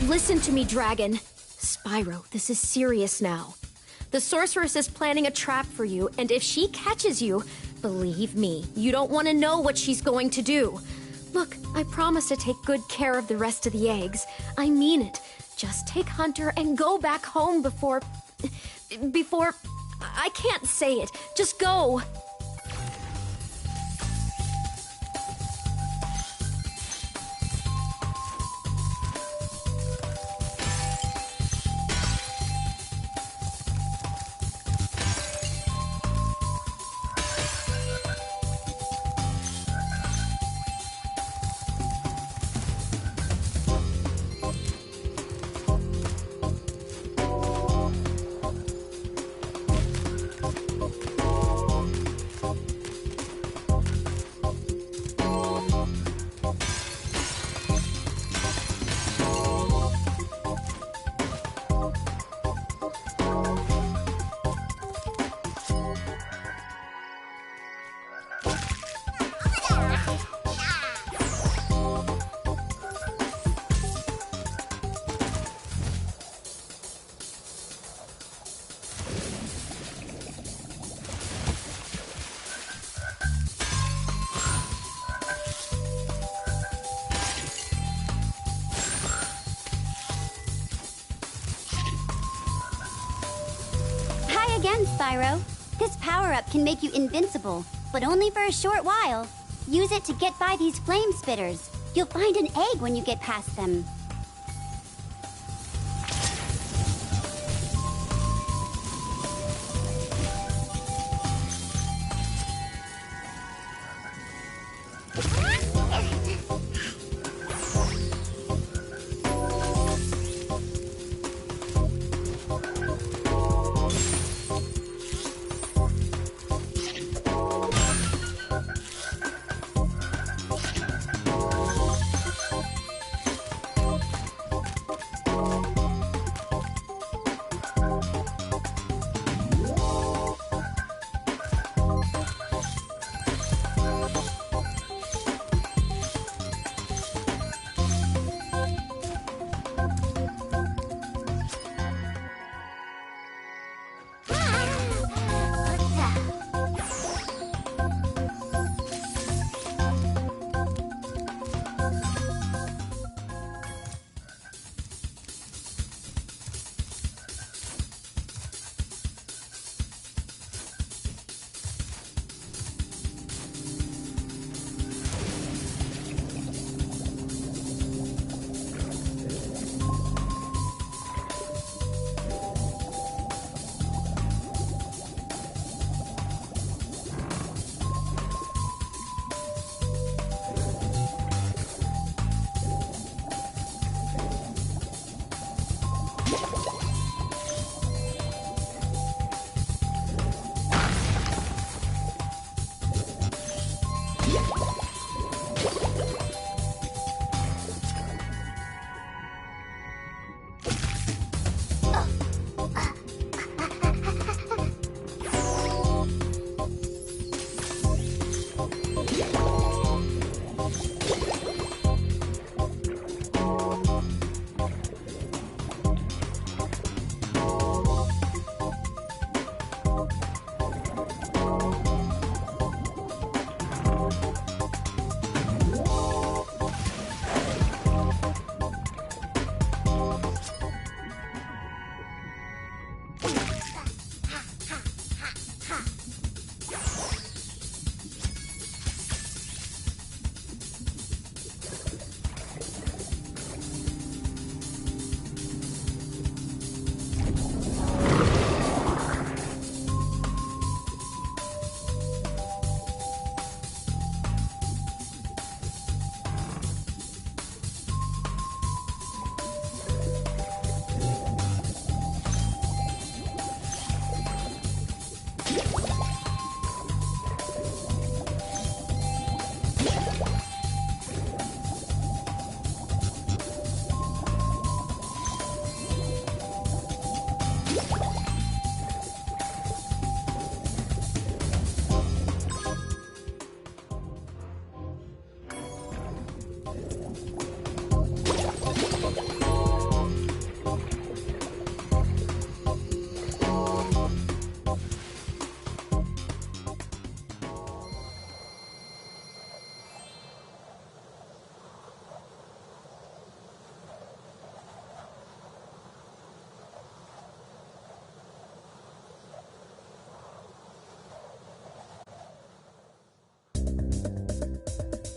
Listen to me, Dragon. Spyro, this is serious now. The sorceress is planning a trap for you, and if she catches you, believe me, you don't want to know what she's going to do. Look, I promise to take good care of the rest of the eggs. I mean it. Just take Hunter and go back home before... I can't say it. Just go. again, Spyro. This power-up can make you invincible, but only for a short while. Use it to get by these flame spitters. You'll find an egg when you get past them.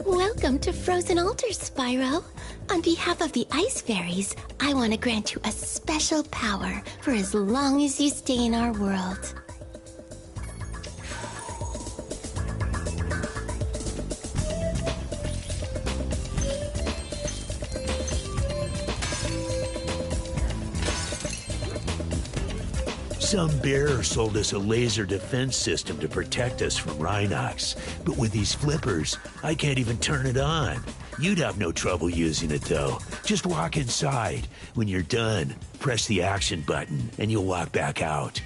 Welcome to Frozen Altars, Spyro. On behalf of the Ice Fairies, I want to grant you a special power for as long as you stay in our world. Some bearer sold us a laser defense system to protect us from Rhinox, but with these flippers, I can't even turn it on. You'd have no trouble using it, though. Just walk inside. When you're done, press the action button, and you'll walk back out.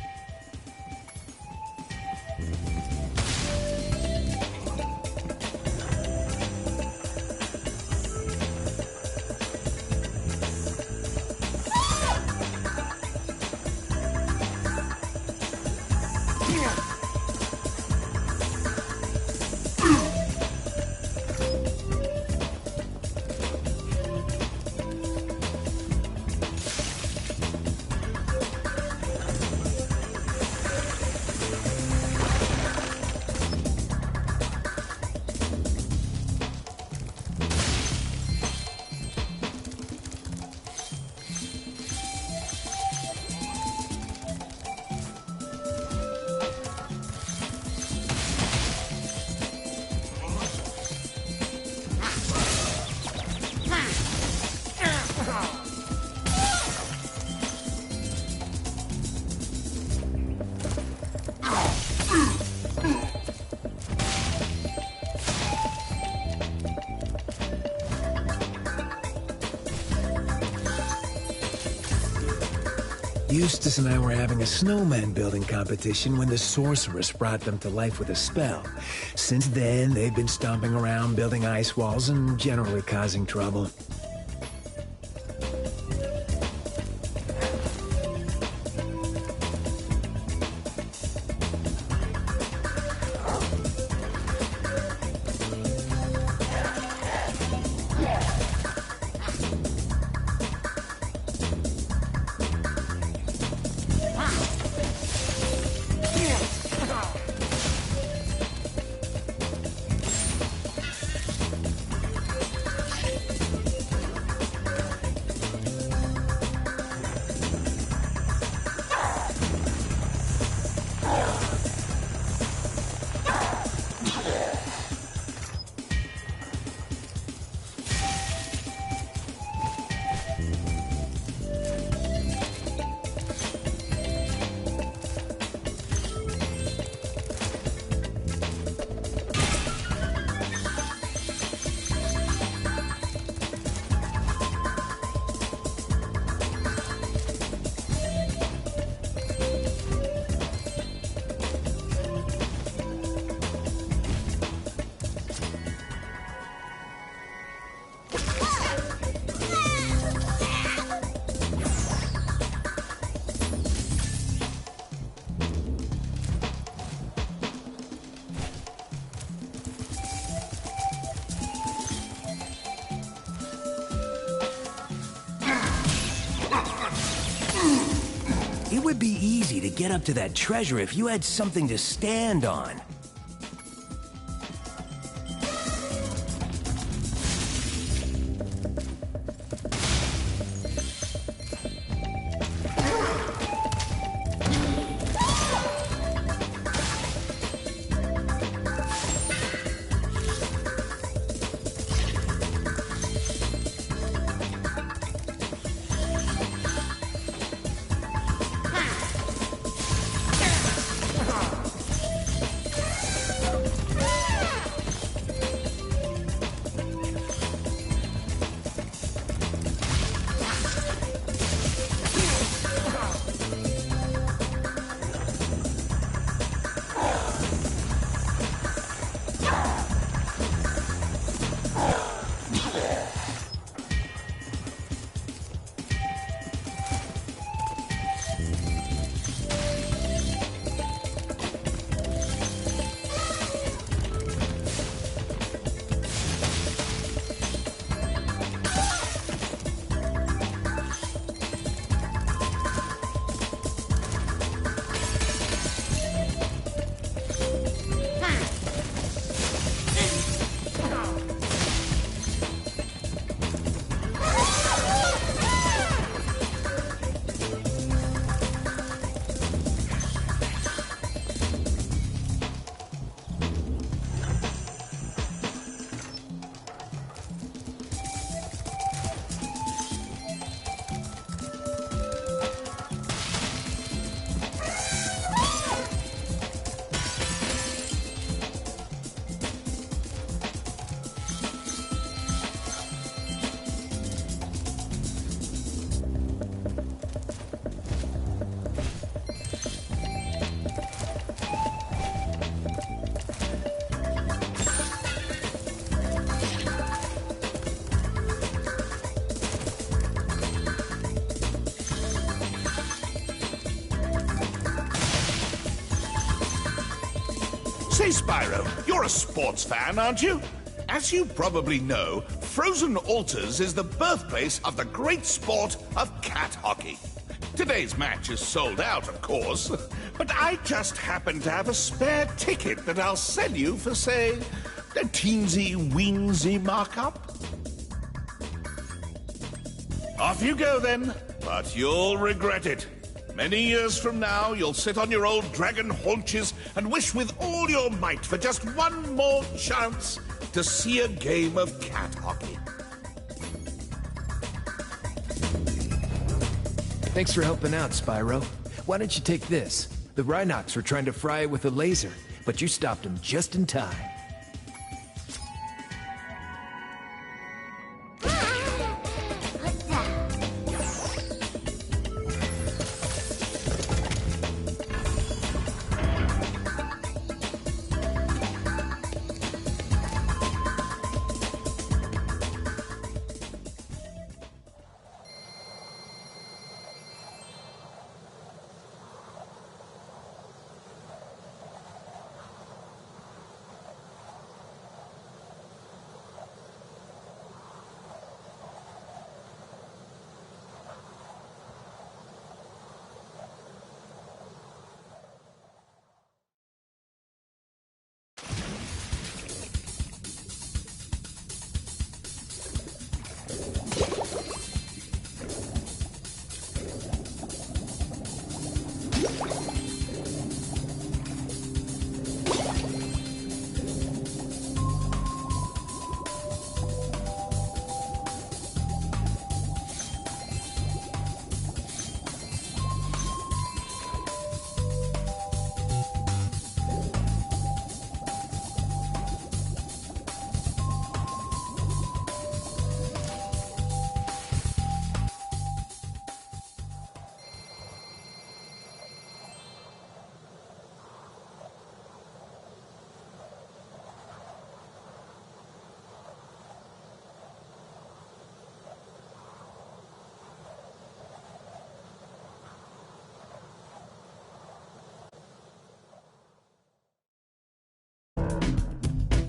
Eustace and I were having a snowman building competition when the sorceress brought them to life with a spell. Since then, they've been stomping around, building ice walls, and generally causing trouble. It would be easy to get up to that treasure if you had something to stand on. Say, Spyro, you're a sports fan, aren't you? As you probably know, Frozen Altars is the birthplace of the great sport of cat hockey. Today's match is sold out, of course, but I just happen to have a spare ticket that I'll sell you for, say, a teensy-weensy markup. Off you go, then, but you'll regret it. Many years from now, you'll sit on your old dragon haunches and wish with all your might for just one more chance to see a game of cat hockey. Thanks for helping out, Spyro. Why don't you take this? The Rhinox were trying to fry it with a laser, but you stopped them just in time.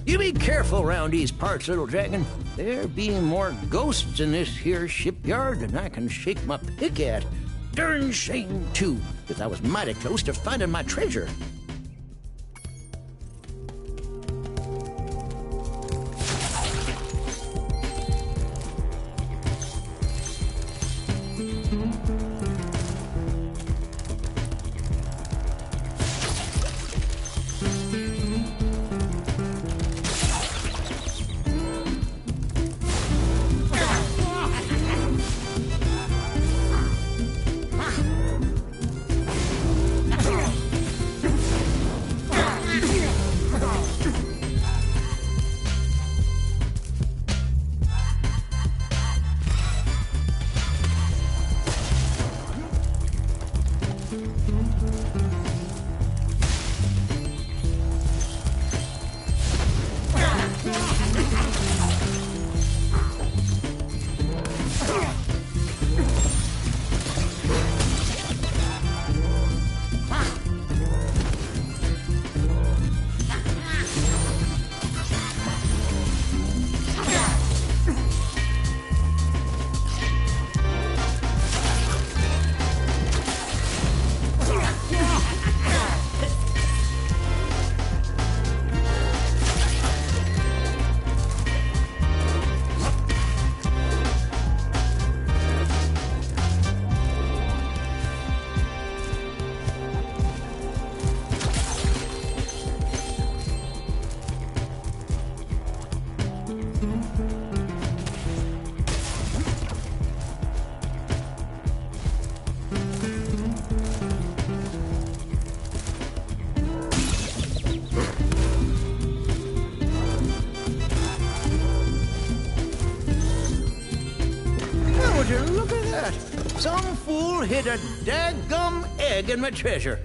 You be careful round these parts, little dragon. There be more ghosts in this here shipyard than I can shake my pick at. Darn shame, too, because I was mighty close to finding my treasure. Look at that! Some fool hid a daggum egg in my treasure.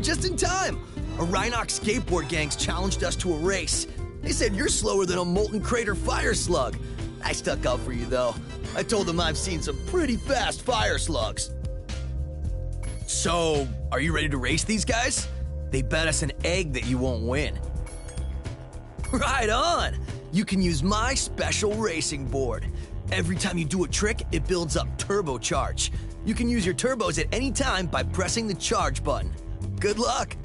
Just in time! A Rhinox skateboard gang's challenged us to a race. They said you're slower than a molten crater fire slug. I stuck up for you, though. I told them I've seen some pretty fast fire slugs. So, are you ready to race these guys? They bet us an egg that you won't win. Right on! You can use my special racing board. Every time you do a trick, it builds up turbocharge. You can use your turbos at any time by pressing the charge button. Good luck!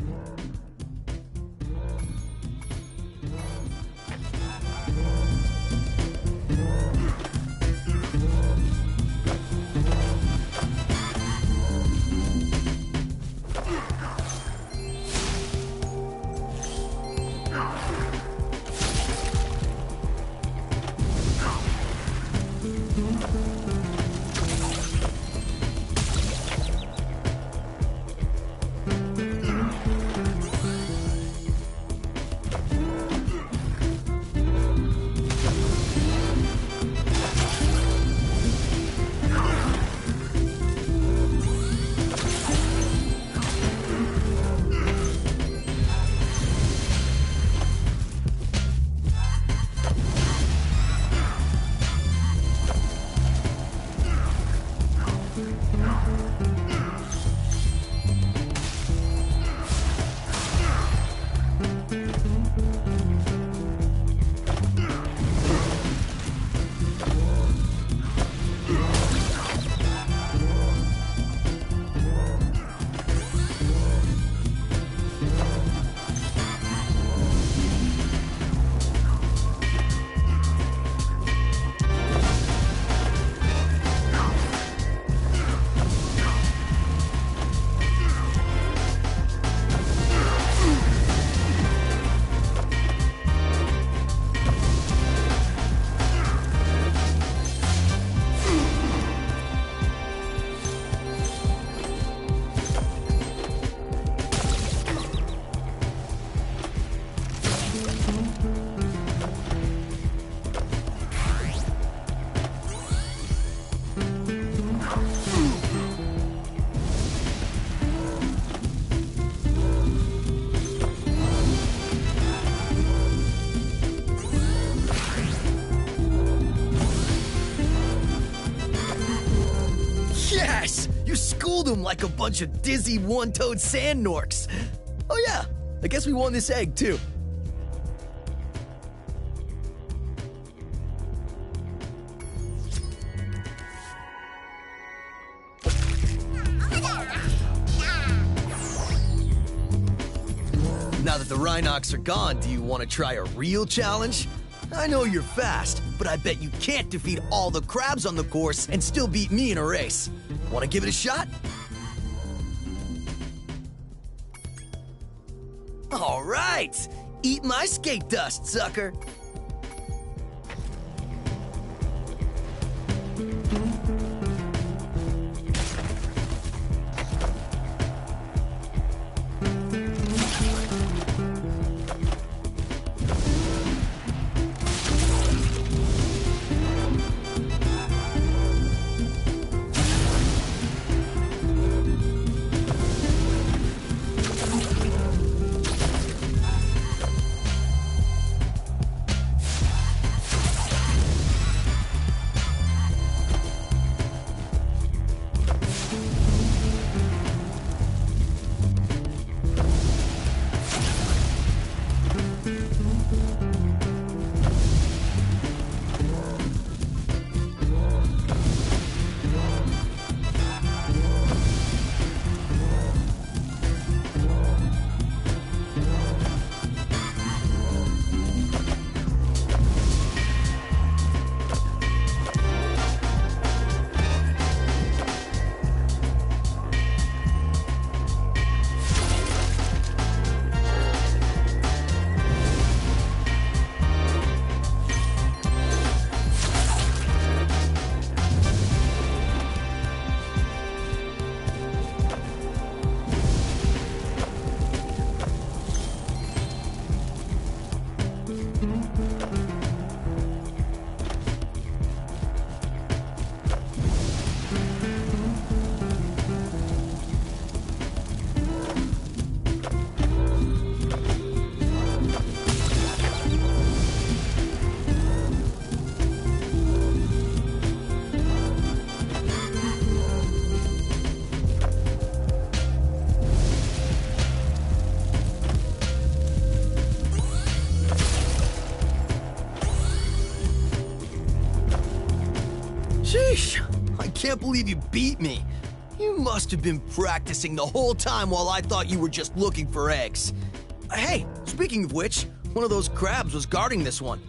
killed them like a bunch of dizzy one-toed sand norks. Oh yeah, I guess we won this egg too. Now that the Rhinox are gone, do you want to try a real challenge? I know you're fast, but I bet you can't defeat all the crabs on the course and still beat me in a race. Want to give it a shot? All right! Eat my skate dust, sucker! Sheesh! I can't believe you beat me. You must have been practicing the whole time while I thought you were just looking for eggs. Hey, speaking of which, one of those crabs was guarding this one.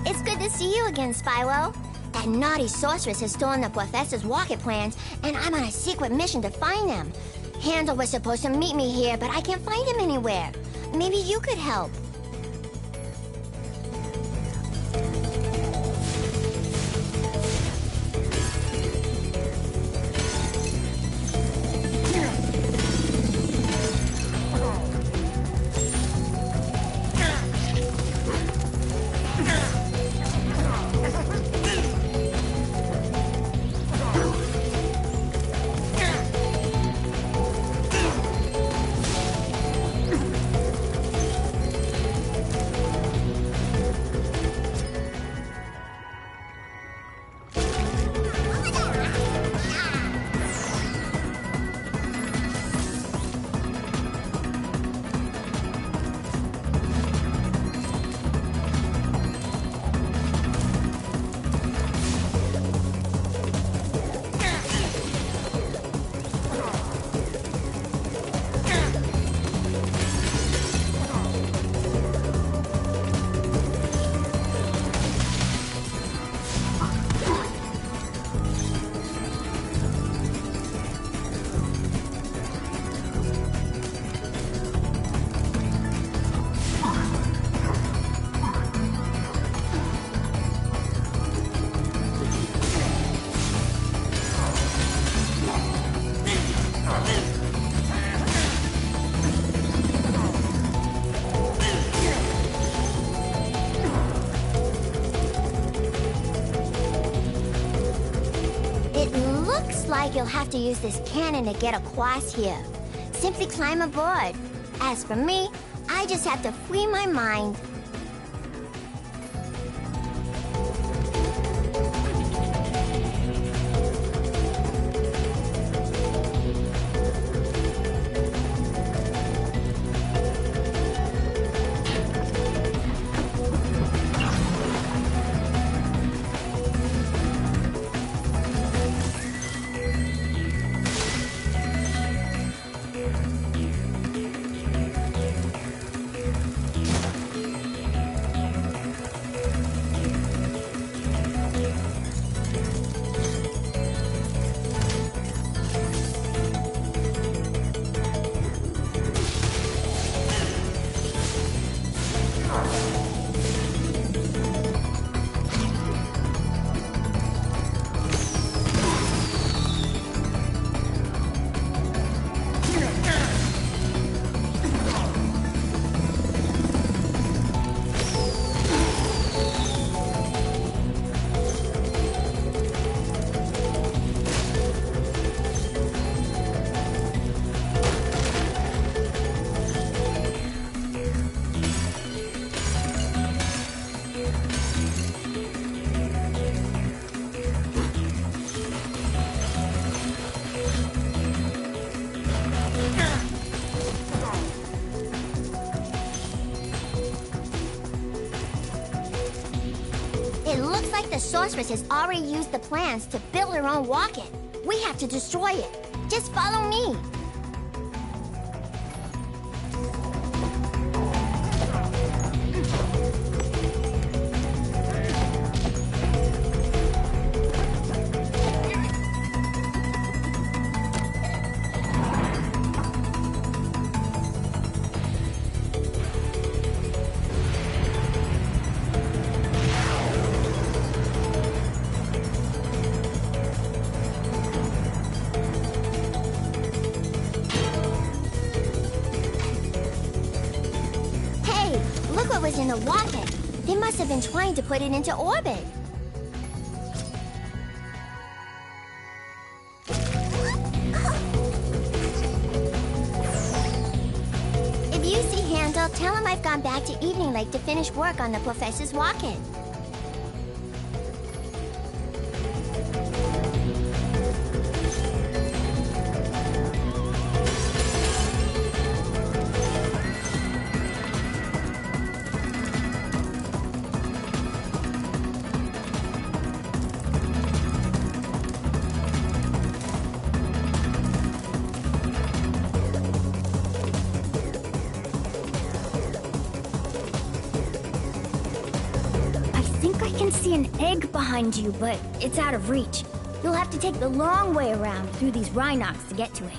It's good to see you again, Spyro. That naughty sorceress has stolen the professor's rocket plans, and I'm on a secret mission to find them. Handel was supposed to meet me here, but I can't find him anywhere. Maybe you could help. Like you'll have to use this cannon to get across here. Simply climb aboard. As for me, I just have to free my mind. It looks like the sorceress has already used the plans to build her own rocket. We have to destroy it. Just follow me. Was in the rocket. They must have been trying to put it into orbit. If you see Handel, tell him I've gone back to Evening Lake to finish work on the professor's rocket. I can see an egg behind you, but it's out of reach. You'll have to take the long way around through these Rhynocs to get to it.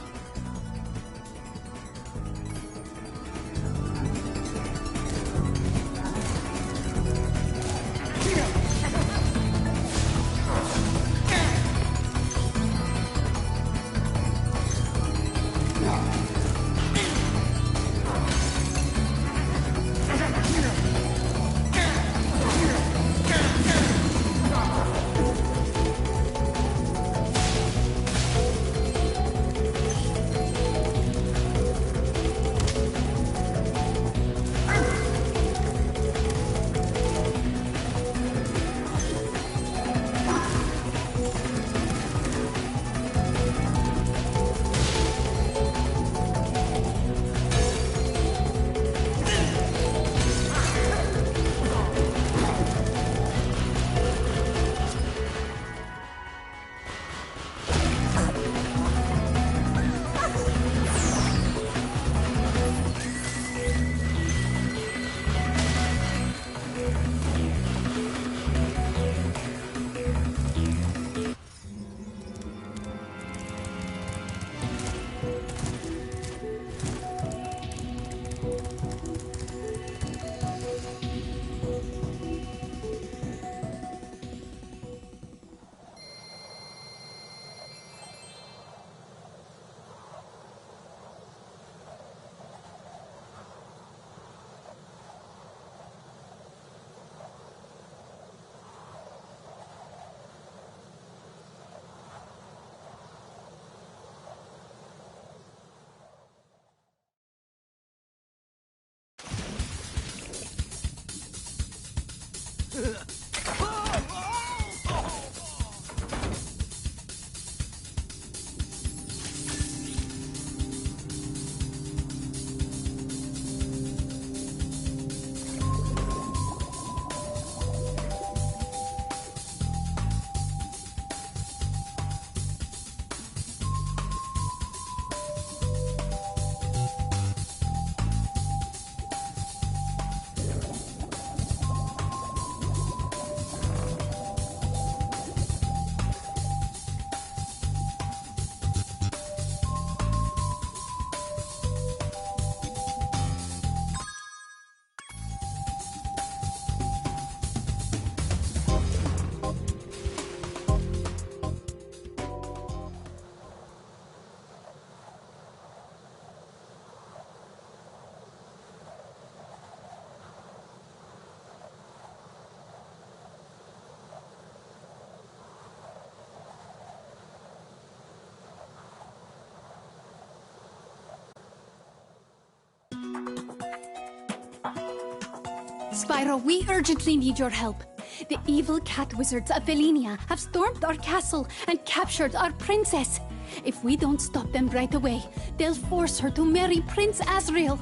Spyro, we urgently need your help. The evil cat wizards of Velinia have stormed our castle and captured our princess. If we don't stop them right away, they'll force her to marry Prince Asriel.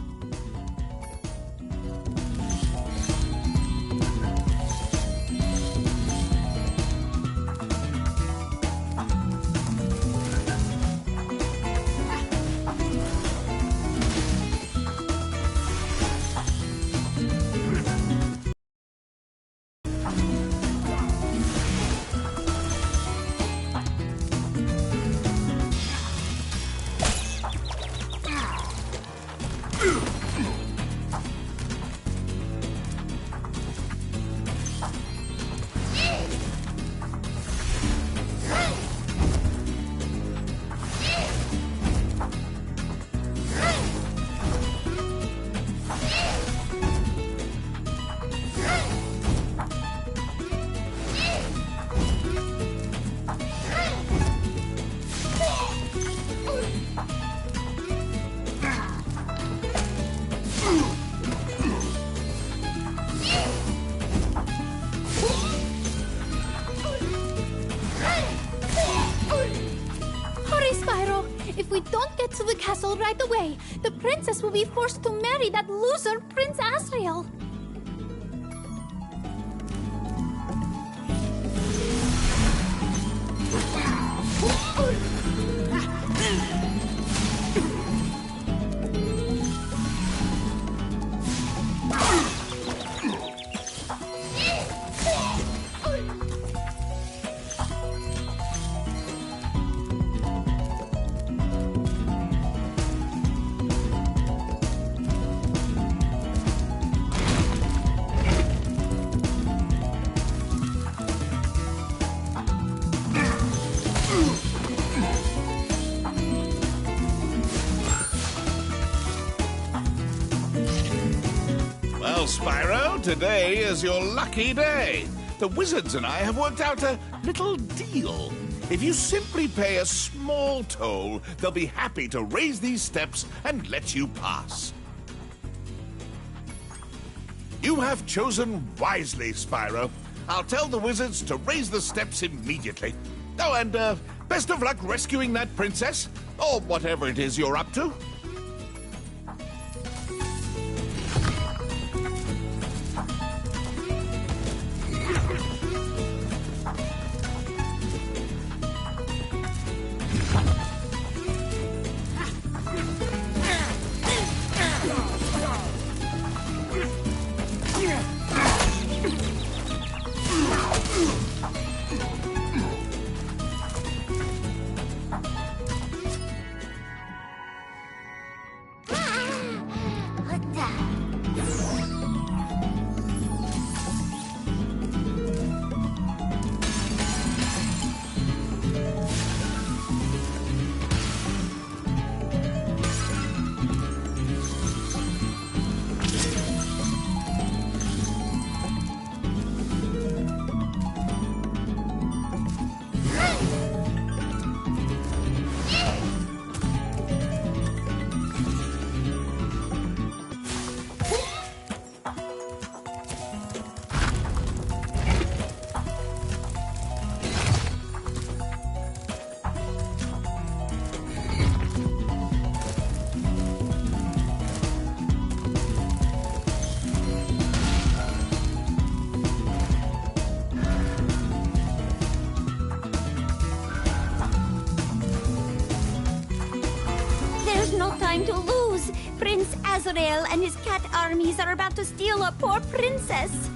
To the castle right away. The princess will be forced to marry that loser, Prince Asriel. Well, Spyro, today is your lucky day. The wizards and I have worked out a little deal. If you simply pay a small toll, they'll be happy to raise these steps and let you pass. You have chosen wisely, Spyro. I'll tell the wizards to raise the steps immediately. Oh, and best of luck rescuing that princess, or whatever it is you're up to. No time to lose. Prince Azrael and his cat armies are about to steal a poor princess.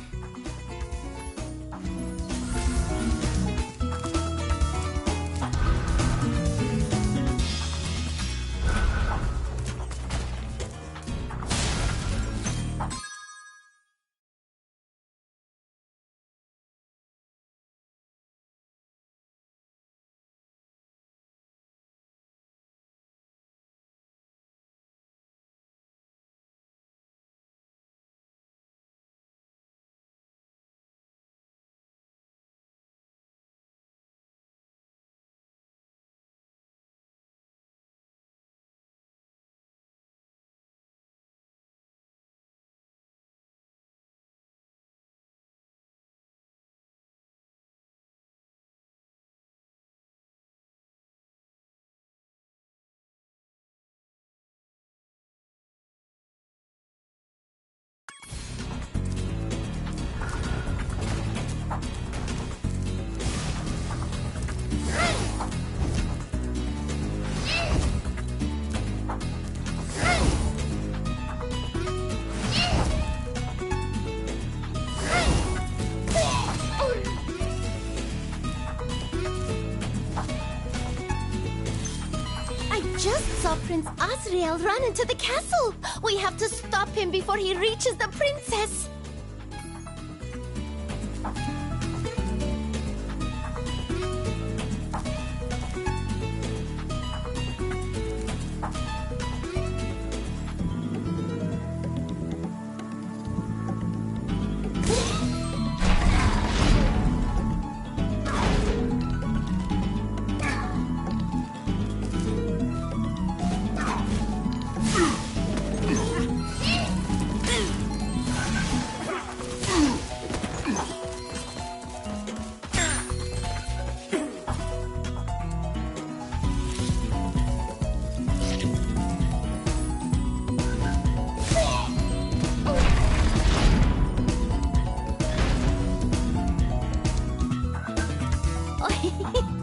Just saw Prince Azrael run into the castle. We have to stop him before he reaches the princess.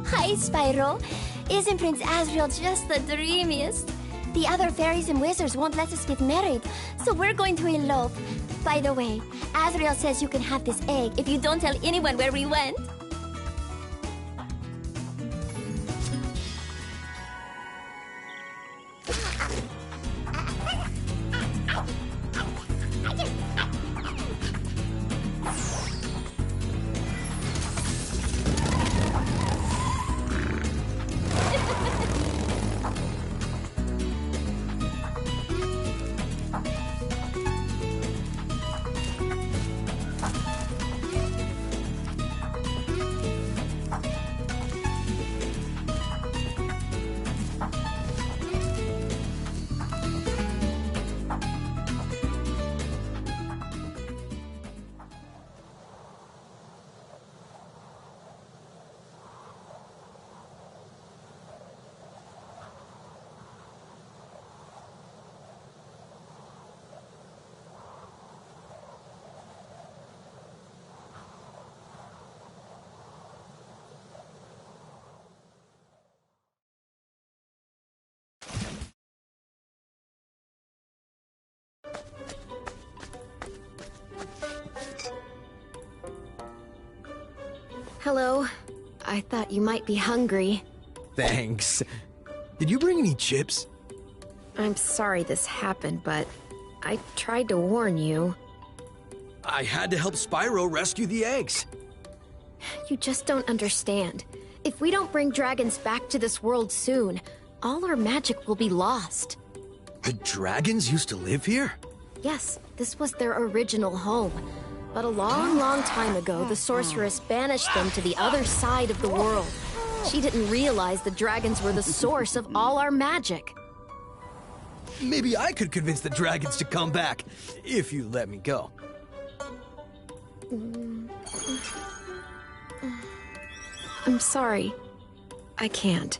Hi, Spyro. Isn't Prince Azrael just the dreamiest? The other fairies and wizards won't let us get married, so we're going to elope. By the way, Azrael says you can have this egg if you don't tell anyone where we went. Hello. I thought you might be hungry. Thanks. Did you bring any chips? I'm sorry this happened, but I tried to warn you. I had to help Spyro rescue the eggs. You just don't understand. If we don't bring dragons back to this world soon, all our magic will be lost. The dragons used to live here? Yes, this was their original home. But a long, long time ago, the sorceress banished them to the other side of the world. She didn't realize the dragons were the source of all our magic. Maybe I could convince the dragons to come back, if you let me go. I'm sorry. I can't.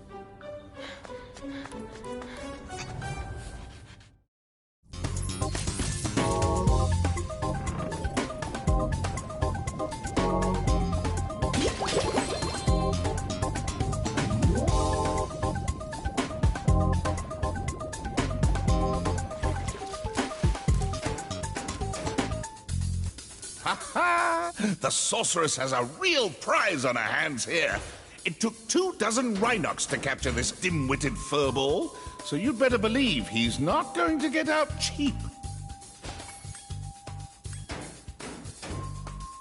The sorceress has a real prize on her hands here. It took 24 Rhinox to capture this dim-witted furball, so you'd better believe he's not going to get out cheap.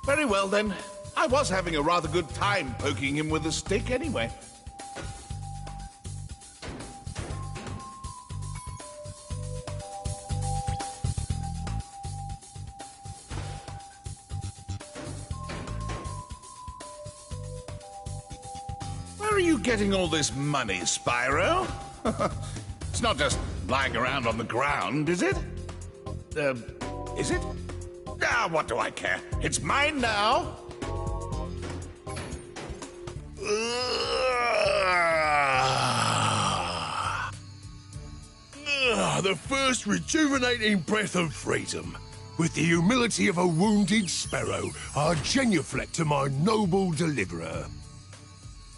Very well, then. I was having a rather good time poking him with a stick anyway. Where are you getting all this money, Spyro? It's not just lying around on the ground, is it? Is it? Ah, what do I care? It's mine now. The first rejuvenating breath of freedom. With the humility of a wounded sparrow, I genuflect to my noble deliverer.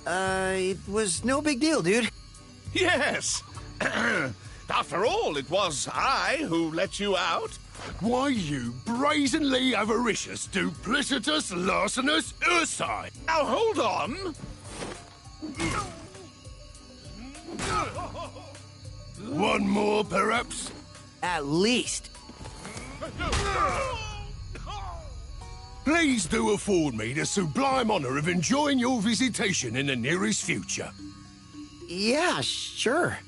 It was no big deal, dude. Yes. After all, it was I who let you out. Why, you brazenly avaricious, duplicitous, larcenous ursine! Now hold on. One more, perhaps? At least. Please do afford me the sublime honor of enjoying your visitation in the nearest future. Yeah, sure.